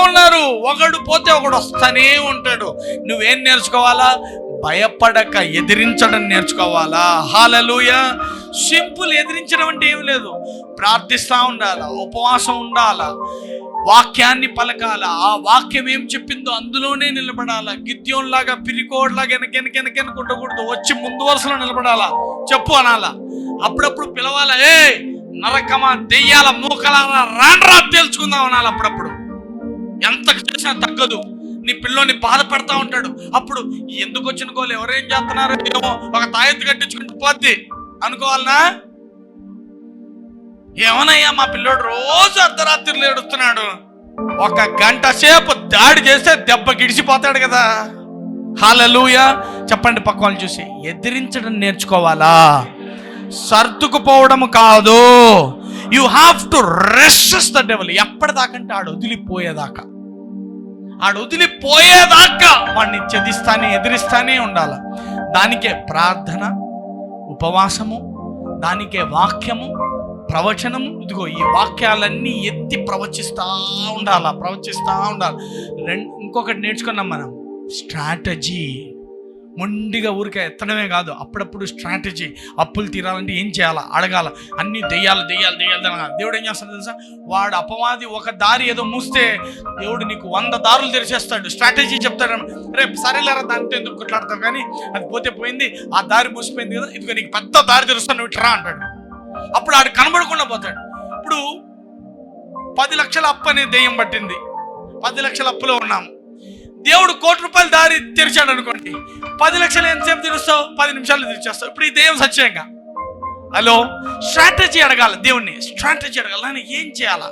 ఉన్నారు. ఒకడు పోతే ఒకడు వస్తూనే ఉంటాడు. నువ్వేం నేర్చుకోవాలా? భయపడక ఎదిరించడం నేర్చుకోవాలా. హల్లెలూయా. సింపుల్. ఎదిరించడం అంటే ఏం లేదు, ప్రార్థిస్తూ ఉండాలా, ఉపవాసం ఉండాలా, వాక్యాన్ని పలకాల, ఆ వాక్యం ఏం చెప్పిందో అందులోనే నిలబడాలా. గిద్యోన్లాగా పిరికోడ్లాగా వెనకెనకుండకూడదు, వచ్చి ముందు వరుసలో నిలబడాలా, చెప్పు అనాలా. అప్పుడప్పుడు పిలవాలా, ఏ నరకమా, దెయ్యాల మూకలారా రాండ్రా తెలుసుకుందాం అనాలి. అప్పుడప్పుడు ఎంత చేసినా తగ్గదు. నీ పిల్లోని బాధ పెడతా ఉంటాడు. అప్పుడు ఎందుకు వచ్చిన గోలు, ఎవరేం చేస్తున్నారు ఏమో, ఒక తాయెత్తు కట్టించుకుంటూ పోద్ది అనుకోవాలనా? ఏమనయ్యా మా పిల్లోడు రోజు అర్ధరాత్రిలో ఏడుస్తున్నాడు, ఒక గంట సేపు దాడి చేస్తే దెబ్బ గిడిచిపోతాడు కదా. హల్లెలూయా. చెప్పండి పక్క వాళ్ళు చూసి, ఎదిరించడం నేర్చుకోవాలా, సర్దుకుపోవడం కాదు. You have to resist the devil. ఎప్పటిదాకంటే ఆడు వదిలిపోయేదాకా వాడిని చెదిస్తానే, ఎదిరిస్తానే ఉండాల. దానికే ప్రార్థన, ఉపవాసము, దానికే వాక్యము, ప్రవచనము. ఇదిగో ఈ వాక్యాలన్నీ ఎత్తి ప్రవచిస్తూ ఉండాలి. ఇంకొకటి నేర్చుకున్నాం మనం, స్ట్రాటజీ. మొండిగా ఊరికే ఎత్తడమే కాదు, అప్పుడప్పుడు స్ట్రాటజీ. అప్పులు తీరాలంటే ఏం చేయాలా, అడగాల. అన్నీ దెయ్యాలు. దేవుడు ఏం చేస్తాడు తెలుసా? వాడు అపవాది ఒక దారి ఏదో మూస్తే దేవుడు నీకు 100 దారులు తెరిచేస్తాడు. స్ట్రాటజీ చెప్తాడు. రేపు సరేలేరా దాంతో ఎందుకు కొట్లాడతావు, కానీ అది పోతే పోయింది, ఆ దారి మూసిపోయింది కదా, ఇదిగో నీకు పెద్ద దారి తెరుస్తాను, నువ్వు ఇట్రా అంటాడు. అప్పుడు ఆడు కనబడకుండా పోతాడు. ఇప్పుడు 10 లక్షల అప్పు అనే దెయ్యం పట్టింది, 10 లక్షల అప్పులో ఉన్నాము. దేవుడు 1 కోటి రూపాయలు దారి తెరిచాడు అనుకోండి, 10 లక్షలు ఎంతసేపు తెరుస్తావు? 10 నిమిషాలు తెరిచేస్తావు. ఇప్పుడు ఈ దెయ్యం సత్యంగా. హలో, స్ట్రాటజీ అడగాల దేవుణ్ణి. స్ట్రాటజీ అడగాల, నేను ఏం చేయాలా,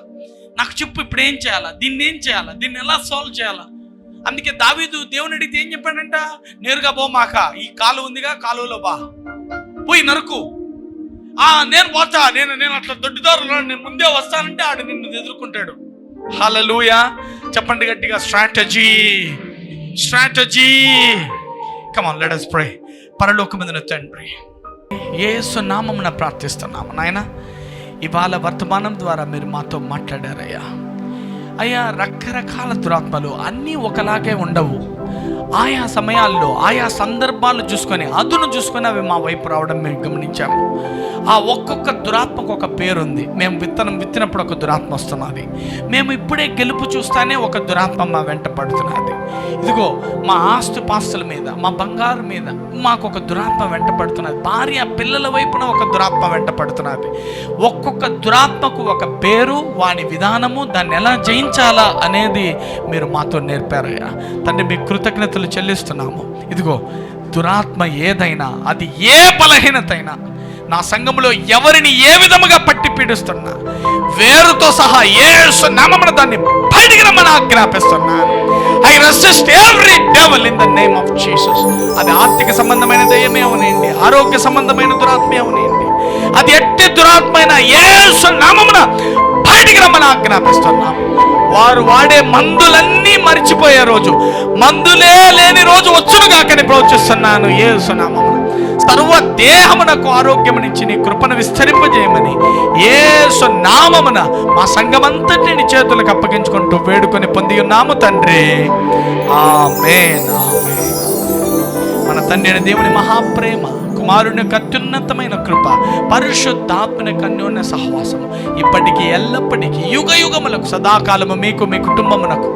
నాకు చెప్పు, ఇప్పుడు ఏం చేయాలా, దీన్ని ఏం చేయాలా, దీన్ని ఎలా సాల్వ్ చేయాలా. అందుకే దావీదు దేవుని అడిగితే ఏం చెప్పాడంట? నేరుగా పో మాక, ఈ కాలువ ఉందిగా, కాలువలో బా, పోయి నరుకు. నేను పోతా, నేను అట్లా దొడ్డిదారులు, నేను ముందే వస్తానంటే ఆడు నిన్ను ఎదుర్కొంటాడు. హల్లెలూయా. చెప్పండి గట్టిగా, strategy. Come on, let us pray. పరలోకమందున తండ్రి, యేసు నామమున ప్రార్థిస్తున్నాము నాయన. ఇవాళ వర్తమానం ద్వారా మీరు మాతో మాట్లాడారయ్యా. అయ్యా, రకరకాల దురాత్మలు అన్నీ ఒకలాగే ఉండవు. ఆయా సమయాల్లో ఆయా సందర్భాలు చూసుకొని, అదును చూసుకొని అవి మా వైపు రావడం మేము గమనించాము. ఆ ఒక్కొక్క దురాత్మకు ఒక పేరుంది. మేము విత్తినప్పుడు ఒక దురాత్మ వస్తున్నది. మేము ఇప్పుడే గెలుపు చూస్తానే ఒక దురాత్మ మా వెంట పడుతున్నది. ఇదిగో మా ఆస్తుపాస్తుల మీద, మా బంగారు మీద మాకు ఒక దురాత్మ వెంట పడుతున్నది. భార్య పిల్లల వైపున ఒక దురాత్మ వెంట పడుతున్నది. ఒక్కొక్క దురాత్మకు ఒక పేరు, వాని విధానము, దాన్ని ఎలా జయించాలా అనేది మీరు మాతో నేర్పారయ్యా. తండ్రి, మీ కృతజ్ఞతలు చెల్లిస్తున్నాము. ఇదిగో దురాత్మ ఏదైనా, అది ఏ బలహీనత అయినా, నా సంఘంలో ఎవరిని ఏ విధముగా పట్టి పీడిస్తున్నా, వేరుతో సహా యేసు నామమున దాన్ని బయటికి రమ్మని ఆజ్ఞాపిస్తున్నాను. I resist every devil in the name of Jesus. అది ఆర్థిక సంబంధమైన దయ్యమే అవనండి, ఆరోగ్య సంబంధమైన దురాత్మే అవనండి, అది ఎట్టి దురాత్మైన యేసు నామమున బయటికి రమ్మని ఆజ్ఞాపిస్తున్నాను. వారు వాడే మందులన్నీ మరిచిపోయే రోజు, మందులే లేని రోజు వచ్చునుగాకని ప్రవచిస్తున్నాను యేసు నామమున. సర్వ దేహమునకు ఆరోగ్యమునిచ్చి నీ కృపను విస్తరింపజేయమని యేసు నామమున మా సంఘమంతటిని నీ చేతులకు అప్పగించుకుంటూ వేడుకొని పొంది ఉన్నాము తండ్రి. ఆమేన్. మన తండ్రి అయిన దేవుని మహాప్రేమ, కుమారుని యొక్క అత్యున్నతమైన కృప, పరిశుద్ధాత్మని యొక్క అన్యోన్య సహవాసము ఇప్పటికీ ఎల్లప్పటికీ యుగ యుగములకు సదాకాలము మీకు, మీ కుటుంబమునకు,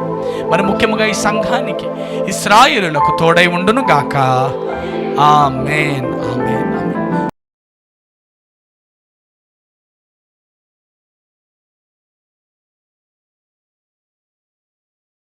మరి ముఖ్యంగా ఈ సంఘానికి, ఇశ్రాయేలులకు తోడై ఉండును గాక. ఆమేన్.